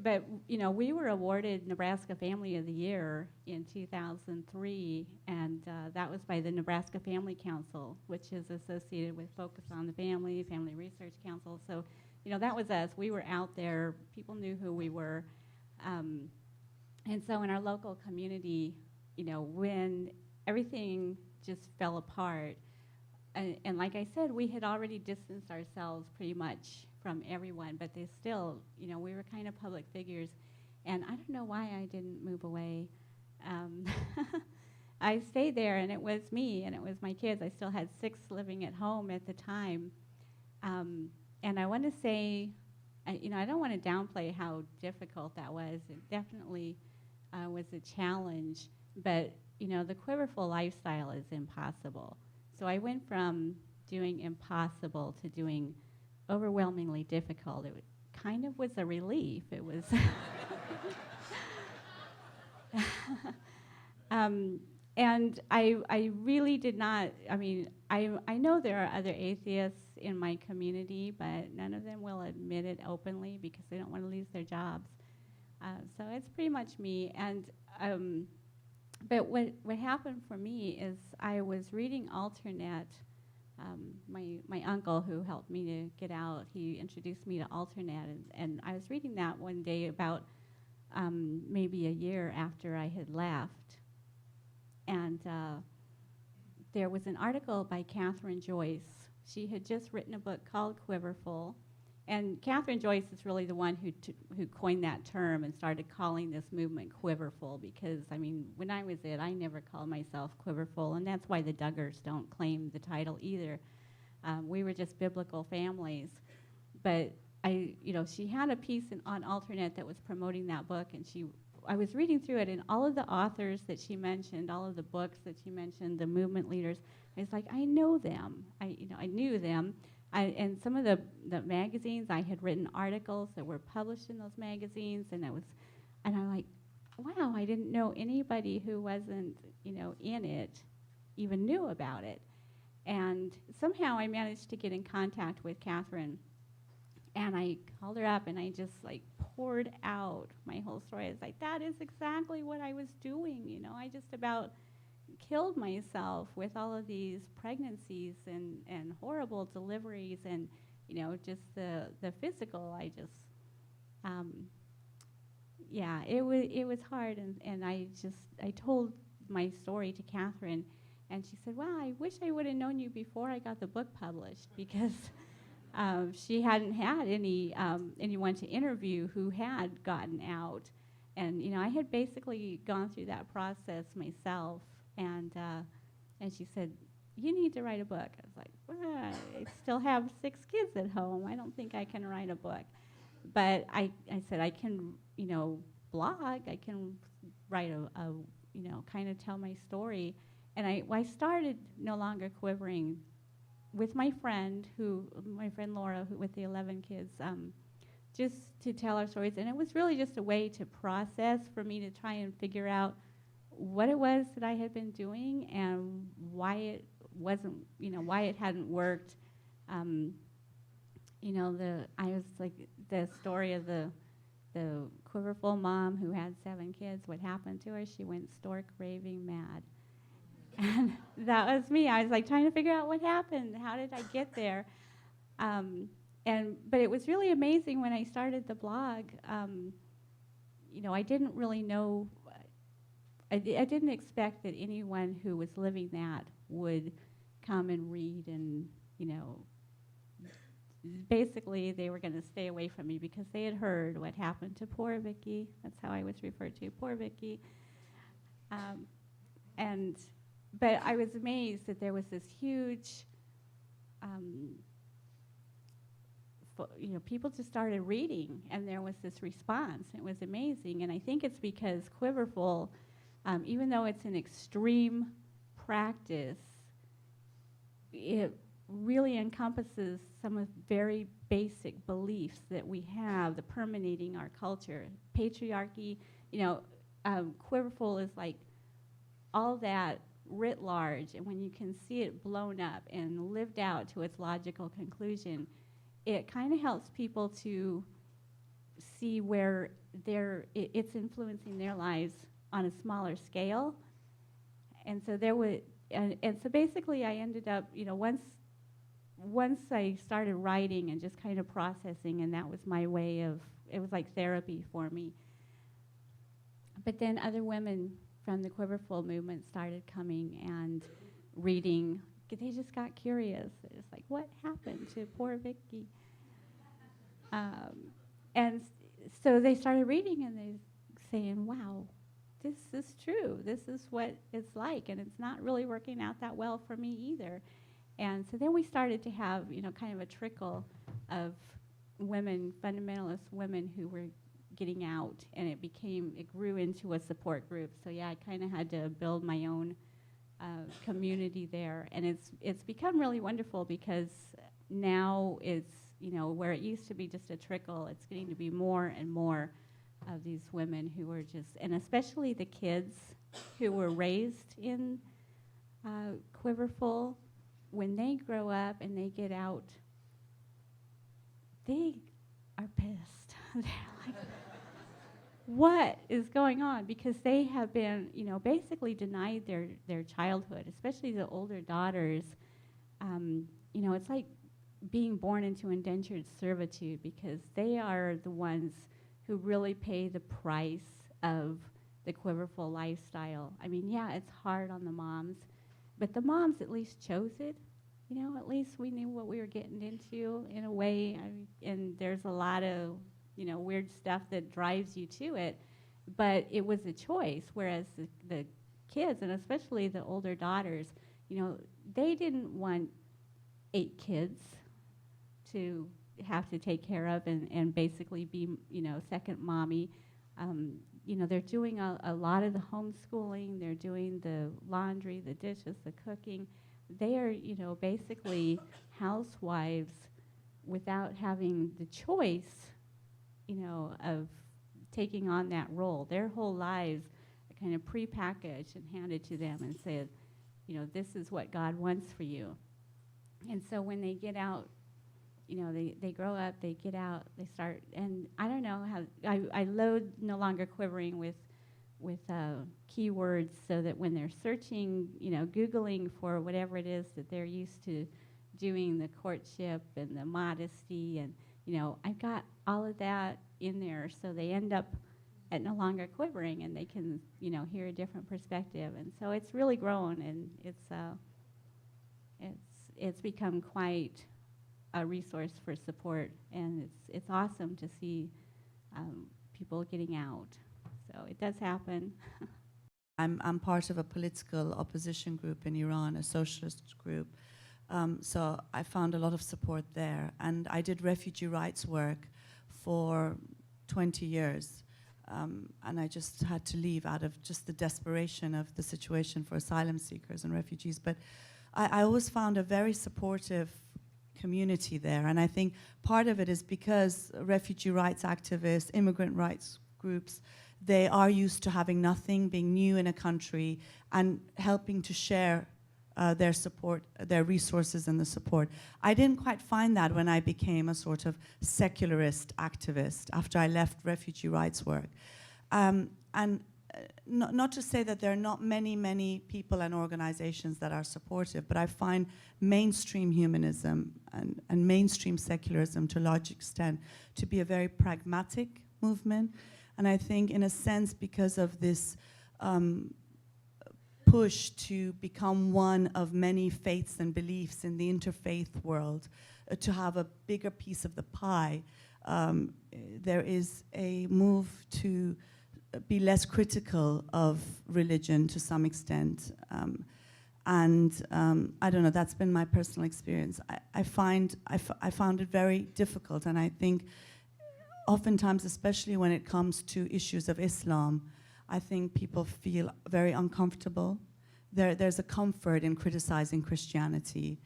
But we were awarded Nebraska Family of the Year in 2003, and that was by the Nebraska Family Council, which is associated with Focus on the Family, Family Research Council. So, that was us. We were out there. People knew who we were. And so in our local community, when everything just fell apart, and like I said, we had already distanced ourselves pretty much from everyone, but they still, we were kind of public figures. And I don't know why I didn't move away. I stayed there, and it was me, and it was my kids. I still had 6 living at home at the time. And I want to say, I don't want to downplay how difficult that was. It definitely was a challenge, but, the quiverful lifestyle is impossible. So I went from doing impossible to doing overwhelmingly difficult. It kind of was a relief. It was, and I really did not. I know there are other atheists in my community, but none of them will admit it openly because they don't want to lose their jobs. So it's pretty much me. And but what happened for me is I was reading Alternet. My uncle, who helped me to get out, he introduced me to Alternet, and I was reading that one day about maybe a year after I had left. And there was an article by Catherine Joyce. She had just written a book called Quiverful. And Catherine Joyce is really the one who coined that term and started calling this movement quiverful because, when I was I never called myself quiverful, and that's why the Duggars don't claim the title either. We were just biblical families. But she had a piece on Alternet that was promoting that book, and I was reading through it, and all of the authors that she mentioned, all of the books that she mentioned, the movement leaders, I was like, I know them. I knew them. And some of the magazines, I had written articles that were published in those magazines, and I'm like, wow, I didn't know anybody who wasn't, in it even knew about it. And somehow I managed to get in contact with Catherine, and I called her up, and I just poured out my whole story. I was like, that is exactly what I was doing, I just about killed myself with all of these pregnancies and horrible deliveries and, you know, just the physical. I just, yeah, it was hard. And I told my story to Catherine, and she said, well, I wish I would have known you before I got the book published, because she hadn't had anyone to interview who had gotten out. And, you know, I had basically gone through that process myself. And she said, you need to write a book. I was like, well, I still have 6 kids at home. I don't think I can write a book. But I said, I can, you know, blog. I can write a you know, kind of tell my story. And I started No Longer Quivering with my friend Laura, with the 11 kids, just to tell our stories. And it was really just a way to process, for me to try and figure out what it was that I had been doing and why it wasn't, you know, why it hadn't worked. You know, I was like, the story of the quiverful mom who had 7 kids, what happened to her? She went stork raving mad. And that was me. I was like trying to figure out what happened. How did I get there? But it was really amazing when I started the blog. You know, I didn't really know. I didn't expect that anyone who was living that would come and read, and, you know, basically they were going to stay away from me because they had heard what happened to poor Vyckie. That's how I was referred to, poor Vyckie. But I was amazed that there was this huge, you know, people just started reading, and there was this response. It was amazing, and I think it's because Quiverful, even though it's an extreme practice, it really encompasses some of very basic beliefs that we have, that permeating our culture. Patriarchy, you know, Quiverful is like all that writ large, and when you can see it blown up and lived out to its logical conclusion, it kind of helps people to see where it's influencing their lives on a smaller scale. And so so basically I ended up, you know, once I started writing and just kind of processing, and that was my way of, it was like therapy for me. But then other women from the Quiverful movement started coming and reading. They just got curious. It's like, what happened to poor Vyckie? And so they started reading, and they saying, wow, this is true. This is what it's like, and it's not really working out that well for me either. And so then we started to have, you know, kind of a trickle of women, fundamentalist women, who were getting out, and it grew into a support group. So yeah, I kind of had to build my own community there, and it's become really wonderful, because now it's, you know, where it used to be just a trickle, it's getting to be more and more of these women who are just, and especially the kids who were raised in Quiverful, when they grow up and they get out, they are pissed. They're like, what is going on? Because they have been, you know, basically denied their childhood, especially the older daughters. You know, it's like being born into indentured servitude, because they are the ones who really pay the price of the Quiverful lifestyle. I mean, yeah, it's hard on the moms, but the moms at least chose it. You know, at least we knew what we were getting into in a way. And there's a lot of, you know, weird stuff that drives you to it, but it was a choice. Whereas the kids, and especially the older daughters, you know, they didn't want 8 kids to have to take care of and basically be, you know, second mommy. You know, they're doing a lot of the homeschooling. They're doing the laundry, the dishes, the cooking. They are, you know, basically housewives without having the choice, you know, of taking on that role. Their whole lives are kind of prepackaged and handed to them and said, you know, this is what God wants for you. And so when they get out, you know, they grow up, they get out, they start, and I don't know how, I load No Longer Quivering with keywords so that when they're searching, Googling for whatever it is that they're used to doing, the courtship and the modesty, and I've got all of that in there, so they end up at no longer quivering, and they can hear a different perspective. And so it's really grown, and it's become quite a resource for support, and it's awesome to see people getting out. So it does happen. I'm part of a political opposition group in Iran, a socialist group. So I found a lot of support there. And I did refugee rights work for 20 years. And I just had to leave out of just the desperation of the situation for asylum seekers and refugees. But I always found a very supportive community there. And I think part of it is because refugee rights activists, immigrant rights groups, they are used to having nothing, being new in a country, and helping to share their support, their resources and the support. I didn't quite find that when I became a sort of secularist activist after I left refugee rights work. Not to say that there are not many people and organizations that are supportive, but I find mainstream humanism and mainstream secularism to a large extent to be a very pragmatic movement. And I think in a sense, because of this push to become one of many faiths and beliefs in the interfaith world, to have a bigger piece of the pie, there is a move to be less critical of religion to some extent. I don't know, that's been my personal experience. I found it very difficult, and I think oftentimes, especially when it comes to issues of Islam, I think people feel very uncomfortable. There's a comfort in criticizing Christianity.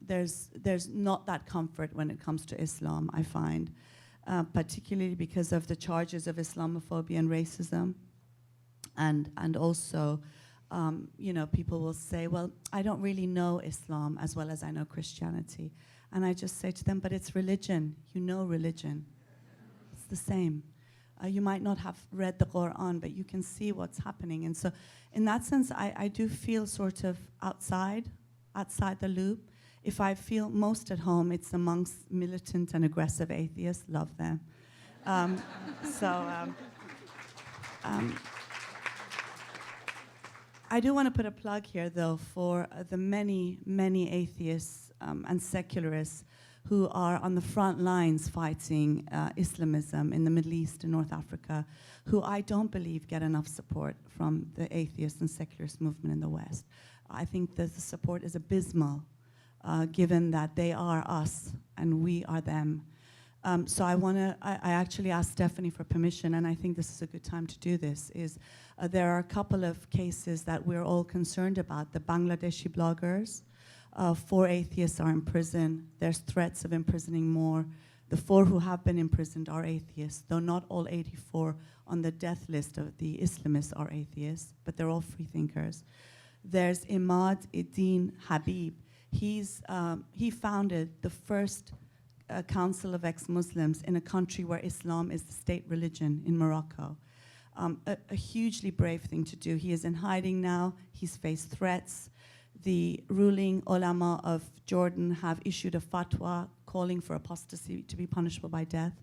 There's not that comfort when it comes to Islam, I find, particularly because of the charges of Islamophobia and racism. And also, people will say, well, I don't really know Islam as well as I know Christianity. And I just say to them, but it's religion. You know religion. It's the same. You might not have read the Quran, but you can see what's happening. And so in that sense, I do feel sort of outside the loop. If I feel most at home, it's amongst militant and aggressive atheists. Love them. I do want to put a plug here, though, for the many atheists and secularists who are on the front lines fighting Islamism in the Middle East and North Africa, who I don't believe get enough support from the atheist and secularist movement in the West. I think that the support is abysmal, given that they are us and we are them. So I actually asked Stephanie for permission, and I think this is a good time to do this, there are a couple of cases that we're all concerned about. The Bangladeshi bloggers, 4 atheists are in prison. There's threats of imprisoning more. The 4 who have been imprisoned are atheists, though not all 84 on the death list of the Islamists are atheists, but they're all free thinkers. There's Imad Eddin Habib. He founded the first Council of Ex-Muslims in a country where Islam is the state religion in Morocco. A hugely brave thing to do. He is in hiding now. He's faced threats. The ruling ulama of Jordan have issued a fatwa calling for apostasy to be punishable by death.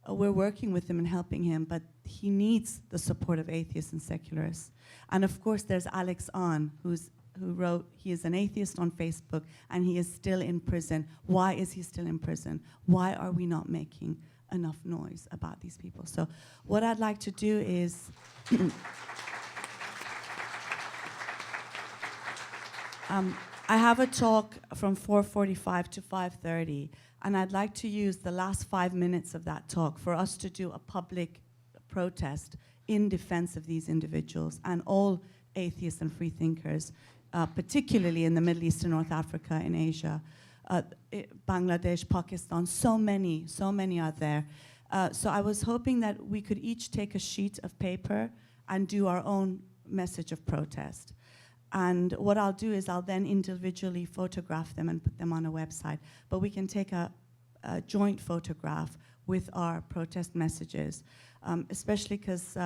We're working with him and helping him, but he needs the support of atheists and secularists. And of course, there's Alex Ahn, who wrote, he is an atheist on Facebook, and he is still in prison. Why is he still in prison? Why are we not making enough noise about these people? So what I'd like to do is I have a talk from 4:45 to 5:30, and I'd like to use the last 5 minutes of that talk for us to do a public protest in defense of these individuals and all atheists and free thinkers, particularly in the Middle East and North Africa, in Asia, Bangladesh, Pakistan, so many are there. So I was hoping that we could each take a sheet of paper and do our own message of protest. And what I'll do is I'll then individually photograph them and put them on a website. But we can take a joint photograph with our protest messages, especially because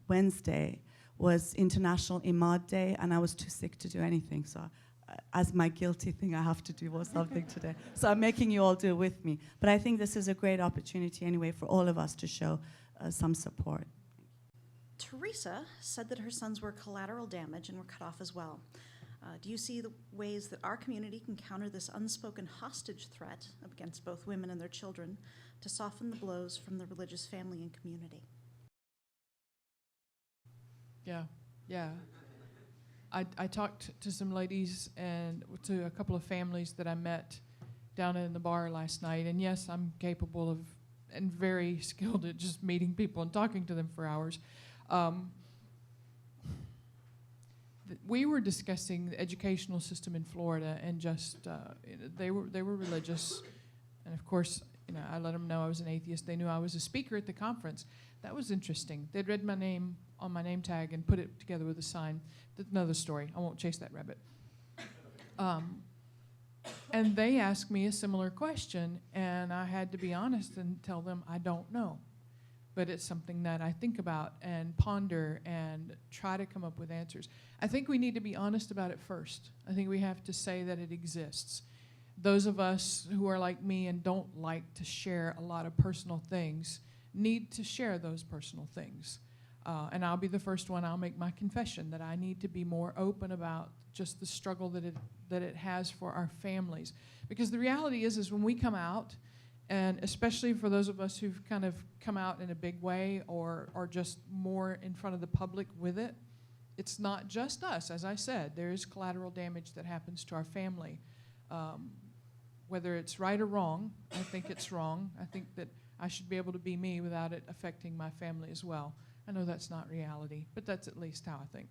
Wednesday was International Imad Day, and I was too sick to do anything. So as my guilty thing, I have to do something today. So I'm making you all do it with me. But I think this is a great opportunity anyway for all of us to show some support. Teresa said that her sons were collateral damage and were cut off as well. Do you see the ways that our community can counter this unspoken hostage threat against both women and their children to soften the blows from the religious family and community? Yeah. I talked to some ladies and to a couple of families that I met down in the bar last night, and yes, I'm capable of and very skilled at just meeting people and talking to them for hours. We were discussing the educational system in Florida, and just they were religious, and of course, I let them know I was an atheist. They knew I was a speaker at the conference. That was interesting. They'd read my name on my name tag and put it together with a sign. That's another story. I won't chase that rabbit. And they asked me a similar question, and I had to be honest and tell them I don't know. But it's something that I think about and ponder and try to come up with answers. I think we need to be honest about it first. I think we have to say that it exists. Those of us who are like me and don't like to share a lot of personal things need to share those personal things. And I'll be the first one, I'll make my confession that I need to be more open about just the struggle that it has for our families. Because the reality is when we come out, and especially for those of us who've kind of come out in a big way or just more in front of the public with it, it's not just us. As I said, there is collateral damage that happens to our family. Whether it's right or wrong, I think it's wrong. I think that I should be able to be me without it affecting my family as well. I know that's not reality, but that's at least how I think.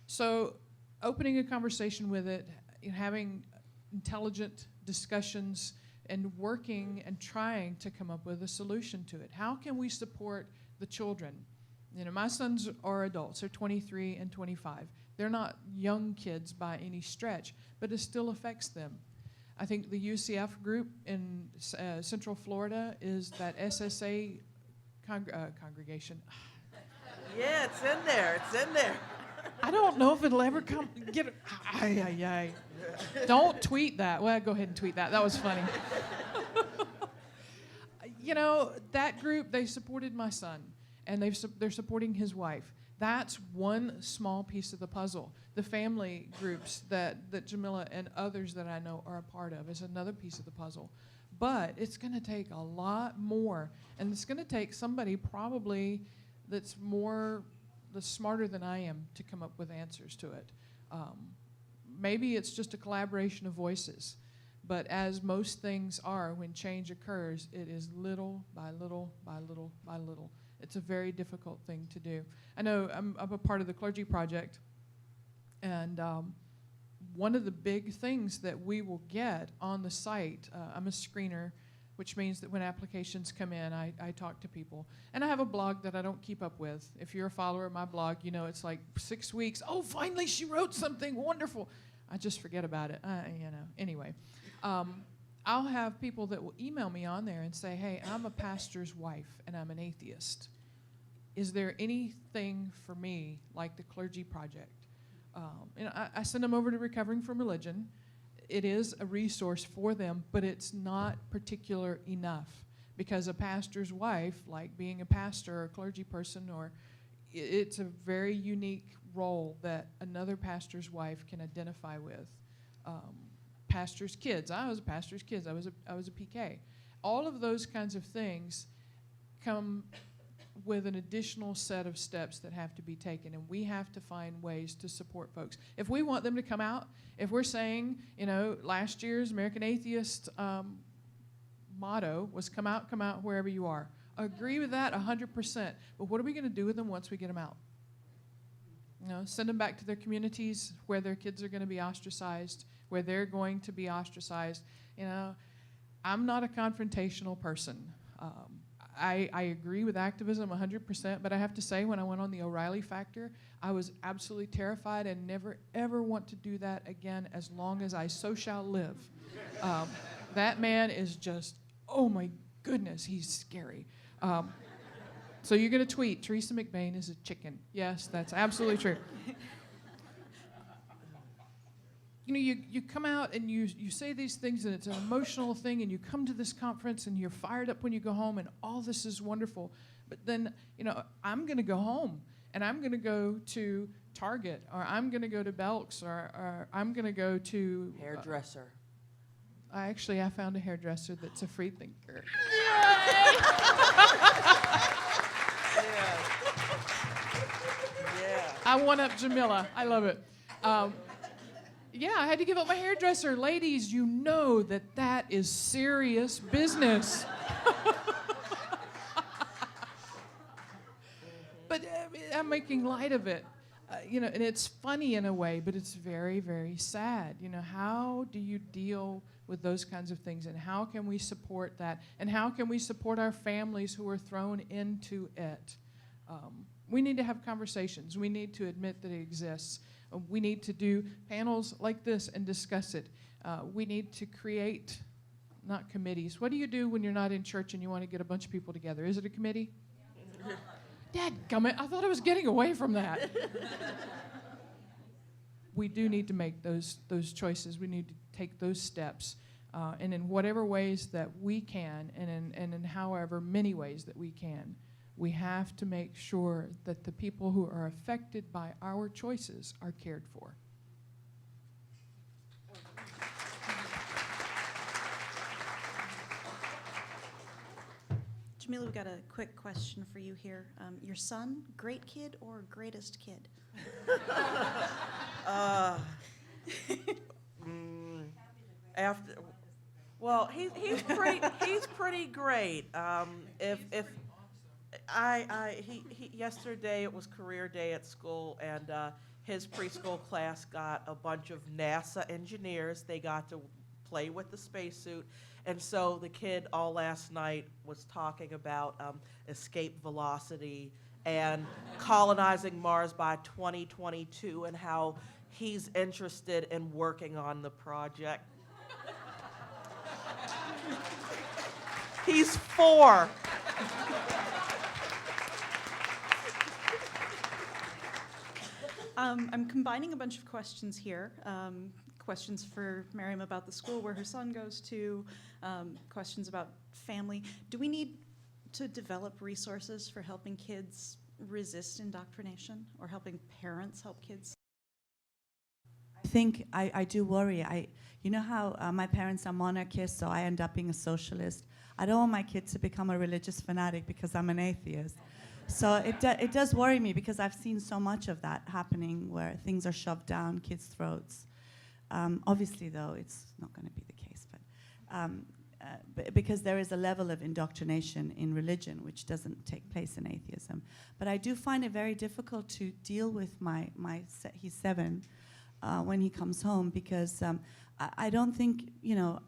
So opening a conversation with it, having intelligent discussions, and working and trying to come up with a solution to it. How can we support the children? My sons are adults. They're 23 and 25. They're not young kids by any stretch, but it still affects them. I think the UCF group in Central Florida is that SSA congregation. Yeah, it's in there. It's in there. I don't know if it'll ever come. Don't tweet that. Well, go ahead and tweet that. That was funny. That group, they supported my son, and they're supporting his wife. That's one small piece of the puzzle. The family groups that Jamila and others that I know are a part of is another piece of the puzzle. But it's going to take a lot more, and it's going to take somebody probably that's smarter than I am to come up with answers to it. Maybe it's just a collaboration of voices, but as most things are, when change occurs, it is little by little by little by little. It's a very difficult thing to do. I know I'm a part of the Clergy Project, and one of the big things that we will get on the site, I'm a screener, which means that when applications come in, I talk to people. And I have a blog that I don't keep up with. If you're a follower of my blog, it's like 6 weeks. Oh, finally she wrote something wonderful. I just forget about it, Anyway, I'll have people that will email me on there and say, hey, I'm a pastor's wife and I'm an atheist. Is there anything for me like the Clergy Project? I send them over to Recovering from Religion. It is a resource for them, but it's not particular enough because a pastor's wife, like being a pastor or a clergy person, it's a very unique role that another pastor's wife can identify with. Pastor's kids. I was a pastor's kids. I was a PK. All of those kinds of things come with an additional set of steps that have to be taken, and we have to find ways to support folks. If we want them to come out, if we're saying, last year's American Atheist motto was come out wherever you are. I agree with that 100%, but what are we going to do with them once we get them out? Send them back to their communities where their kids are going to be ostracized, where they're going to be ostracized. I'm not a confrontational person. I agree with activism 100%, but I have to say when I went on the O'Reilly Factor, I was absolutely terrified and never, ever want to do that again as long as I so shall live. That man is just, oh my goodness, he's scary. So you're going to tweet, Teresa MacBain is a chicken. Yes, that's absolutely true. You know, you come out and you say these things, and it's an emotional thing, and you come to this conference, and you're fired up when you go home, and all this is wonderful. But then, you know, I'm going to go home, and I'm going to go to Target, or I'm going to go to Belk's, or I'm going to go to... Hairdresser. I found a hairdresser that's a free thinker. Yeah. I one up Jamila. I love it. Yeah, I had to give up my hairdresser. Ladies, you know that is serious business. But I'm making light of it. You know, and it's funny in a way, but it's very, very sad. You know, how do you deal with those kinds of things, and how can we support that, and how can we support our families who are thrown into it? We need to have conversations. We need to admit that it exists. We need to do panels like this and discuss it. We need to create, not committees. What do you do when you're not in church and you want to get a bunch of people together? Is it a committee? Dadgummit, I thought I was getting away from that. We do need to make those choices. We need to take those steps. And in whatever ways that we can, and in however many ways that we can, we have to make sure that the people who are affected by our choices are cared for. Jamila, we've got a quick question for you here. Your son, great kid or greatest kid? He's pretty great. Yesterday it was career day at school, and his preschool class got a bunch of NASA engineers. They got to play with the spacesuit, and so the kid all last night was talking about escape velocity and colonizing Mars by 2022, and how he's interested in working on the project. He's 4. I'm combining a bunch of questions here. Questions for Maryam about the school where her son goes to, questions about family. Do we need to develop resources for helping kids resist indoctrination, or helping parents help kids? I think I do worry. You know how my parents are monarchists, so I end up being a socialist. I don't want my kids to become a religious fanatic because I'm an atheist. So it does worry me, because I've seen so much of that happening, where things are shoved down kids' throats. Obviously, though, it's not going to be the case, but because there is a level of indoctrination in religion which doesn't take place in atheism. But I do find it very difficult to deal with he's 7, when he comes home, because I don't think, you know,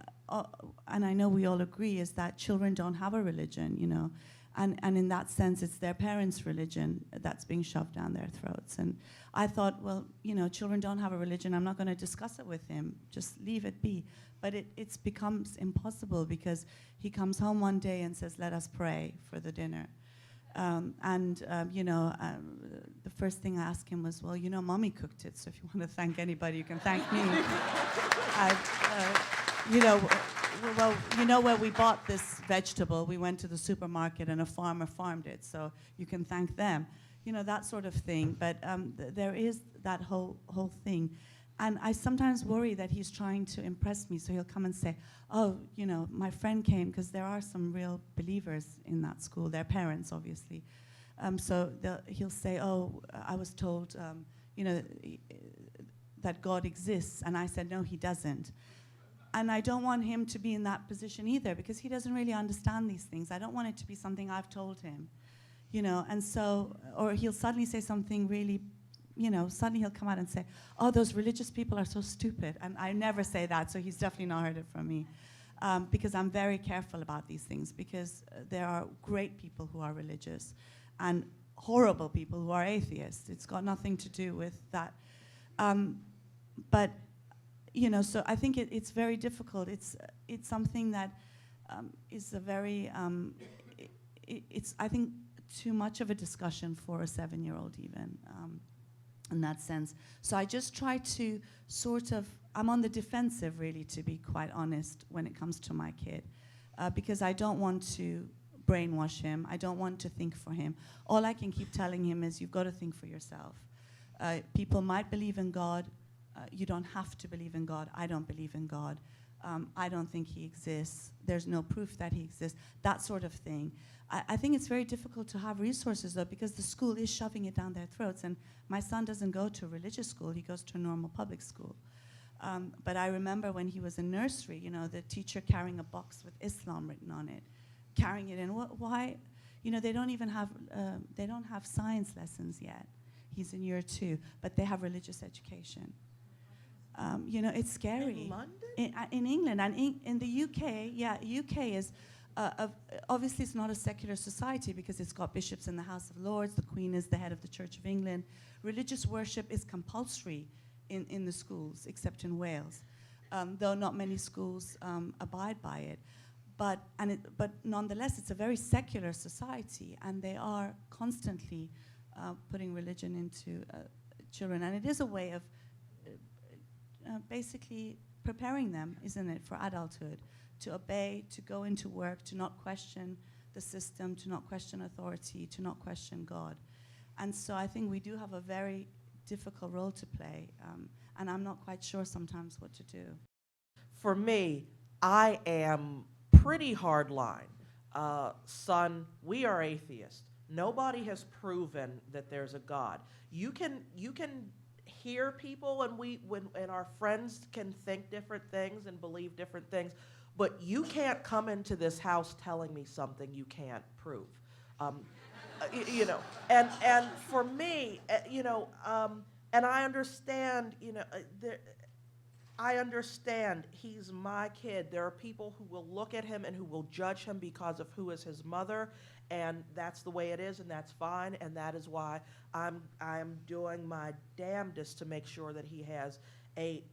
and I know we all agree, is that children don't have a religion, you know. And in that sense, it's their parents' religion that's being shoved down their throats. And I thought, well, you know, children don't have a religion. I'm not going to discuss it with him. Just leave it be. But it becomes impossible, because he comes home one day and says, let us pray for the dinner. You know, the first thing I asked him was, well, you know, Mommy cooked it, so if you want to thank anybody, you can thank me. You know, well, you know where we bought this vegetable? We went to the supermarket and a farmer farmed it, so you can thank them. You know, that sort of thing. But there is that whole thing. And I sometimes worry that he's trying to impress me, so he'll come and say, oh, you know, my friend came, because there are some real believers in that school, their parents, obviously. So he'll say, oh, I was told, you know, that God exists. And I said, no, he doesn't. And I don't want him to be in that position either, because he doesn't really understand these things. I don't want it to be something I've told him, you know. And so, or he'll suddenly say something really, you know, suddenly he'll come out and say, oh, those religious people are so stupid. And I never say that, so he's definitely not heard it from me. Because I'm very careful about these things, because there are great people who are religious and horrible people who are atheists. It's got nothing to do with that. But you know, so I think it's very difficult. It's something that is a very, it's, I think, too much of a discussion for a 7-year-old even, in that sense. So I just try to sort of, I'm on the defensive really, to be quite honest, when it comes to my kid, because I don't want to brainwash him. I don't want to think for him. All I can keep telling him is, you've got to think for yourself. People might believe in God. You don't have to believe in God. I don't believe in God. I don't think he exists. There's no proof that he exists. That sort of thing. I think it's very difficult to have resources, though, because the school is shoving it down their throats. And my son doesn't go to a religious school. He goes to a normal public school. But I remember when he was in nursery, you know, the teacher carrying a box with Islam written on it, carrying it in. Why? You know, they don't even have, they don't have science lessons yet. He's in year 2, but they have religious education. You know, it's scary. In London? In England and in the UK, yeah, UK is, obviously it's not a secular society because it's got bishops in the House of Lords, the Queen is the head of the Church of England. Religious worship is compulsory in the schools, except in Wales, though not many schools abide by it. But nonetheless, it's a very secular society, and they are constantly putting religion into children. And it is a way of basically preparing them, isn't it, for adulthood, to obey, to go into work, to not question the system, to not question authority, to not question God. And so I think we do have a very difficult role to play, and I'm not quite sure sometimes what to do. For me, I am pretty hard line. Son, we are atheists. Nobody has proven that there's a God. You can hear people, and our friends can think different things and believe different things, but you can't come into this house telling me something you can't prove. You know, and for me, you know, and I understand, you know, I understand he's my kid. There are people who will look at him and who will judge him because of who is his mother, and that's the way it is, and that's fine, and that is why I'm doing my damnedest to make sure that he has a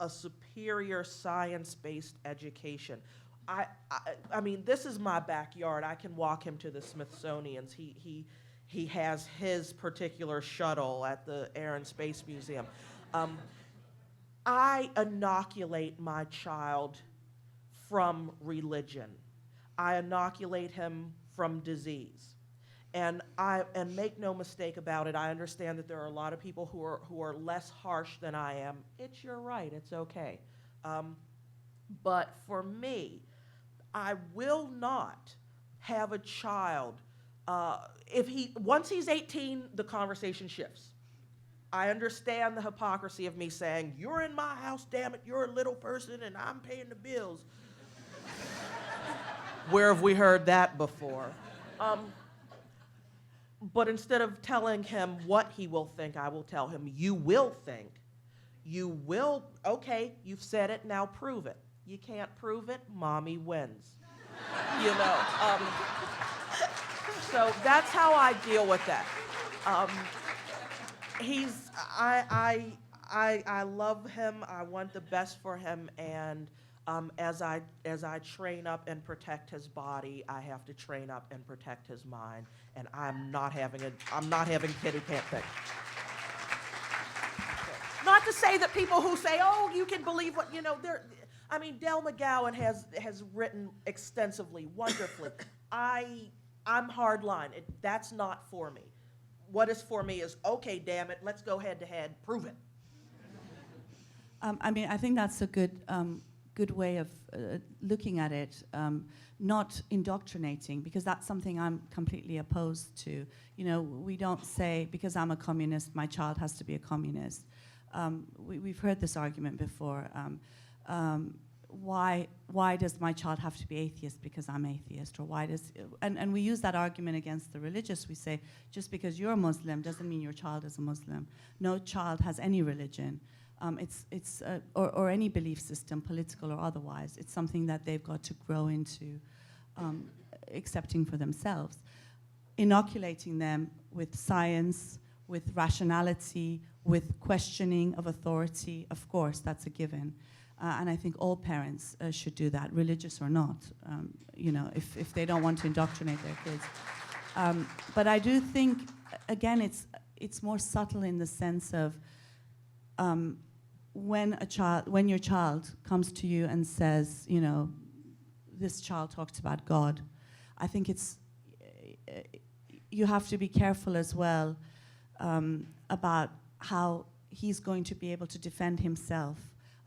superior science-based education. I mean, this is my backyard. I can walk him to the Smithsonian's. He has his particular shuttle at the Air and Space Museum. I inoculate my child from religion. I inoculate him from disease. And make no mistake about it, I understand that there are a lot of people who are less harsh than I am. It's your right, it's okay. But for me, I will not have a child, once he's 18, the conversation shifts. I understand the hypocrisy of me saying, you're in my house, damn it, you're a little person and I'm paying the bills. Where have we heard that before? But instead of telling him what he will think, I will tell him, you will think. You will, okay, you've said it, now prove it. You can't prove it, mommy wins. You know, so that's how I deal with that. I love him, I want the best for him, and as I train up and protect his body, I have to train up and protect his mind, and I'm not having a kid who can't think. Not to say that people who say, oh, you can believe what, you know, I mean, Del McGowan has written extensively, wonderfully. I'm hardline. That's not for me. What is for me is, okay, damn it, let's go head to head, prove it. I mean, I think that's a good way of looking at it, not indoctrinating, because that's something I'm completely opposed to. You know, we don't say, because I'm a communist, my child has to be a communist. We've heard this argument before. Why does my child have to be atheist because I'm atheist? Or why does, and we use that argument against the religious. We say, just because you're a Muslim doesn't mean your child is a Muslim. No child has any religion. Or any belief system, political or otherwise. It's something that they've got to grow into accepting for themselves. Inoculating them with science, with rationality, with questioning of authority, of course, that's a given. And I think all parents should do that, religious or not, if they don't want to indoctrinate their kids. But I do think, again, it's more subtle in the sense of when your child comes to you and says, this child talks about God, I think you have to be careful as well about how he's going to be able to defend himself.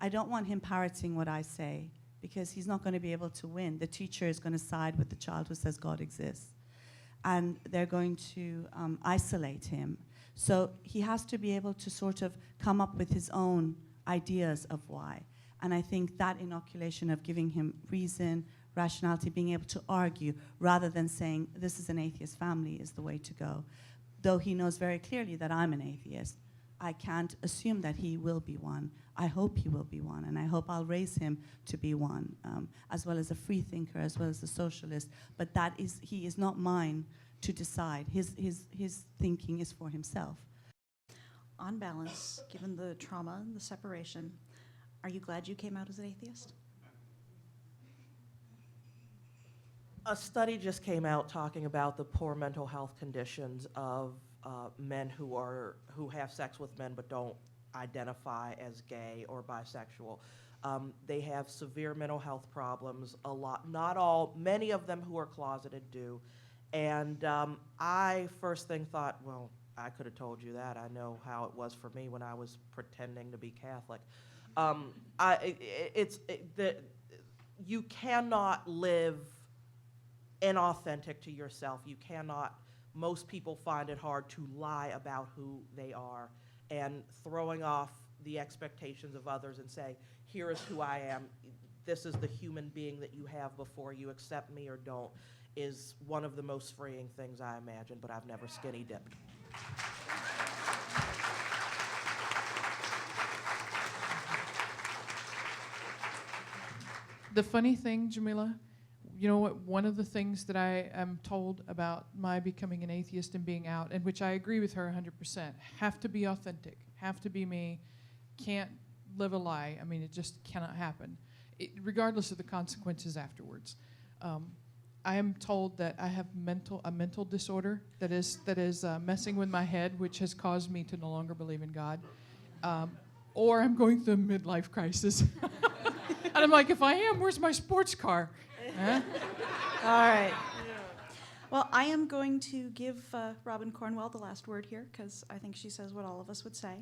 I don't want him parroting what I say, because he's not going to be able to win. The teacher is going to side with the child who says God exists, and they're going to isolate him. So he has to be able to sort of come up with his own ideas of why. And I think that inoculation of giving him reason, rationality, being able to argue, rather than saying, this is an atheist family, is the way to go. Though he knows very clearly that I'm an atheist, I can't assume that he will be one. I hope he will be one, and I hope I'll raise him to be one, as well as a free thinker, as well as a socialist. But he is not mine to decide. His thinking is for himself. On balance, given the trauma and the separation, are you glad you came out as an atheist? A study just came out talking about the poor mental health conditions of men who have sex with men but don't identify as gay or bisexual. They have severe mental health problems. Many of them who are closeted do. And I first thing thought, well, I could have told you that. I know how it was for me when I was pretending to be Catholic. You cannot live inauthentic to yourself. You cannot. Most people find it hard to lie about who they are, and throwing off the expectations of others and say, here is who I am, this is the human being that you have before you, accept me or don't, is one of the most freeing things I imagine, but I've never skinny dipped. The funny thing, Jamila, you know what, one of the things that I am told about my becoming an atheist and being out, and which I agree with her 100%, have to be authentic, have to be me, can't live a lie. I mean, it just cannot happen, regardless of the consequences afterwards. I am told that I have a mental disorder that is messing with my head, which has caused me to no longer believe in God. Or I'm going through a midlife crisis. And I'm like, if I am, where's my sports car? Huh? All right. Well, I am going to give Robin Cornwell the last word here, because I think she says what all of us would say.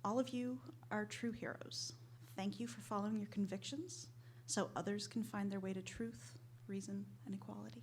All of you are true heroes. Thank you for following your convictions so others can find their way to truth, reason, and equality.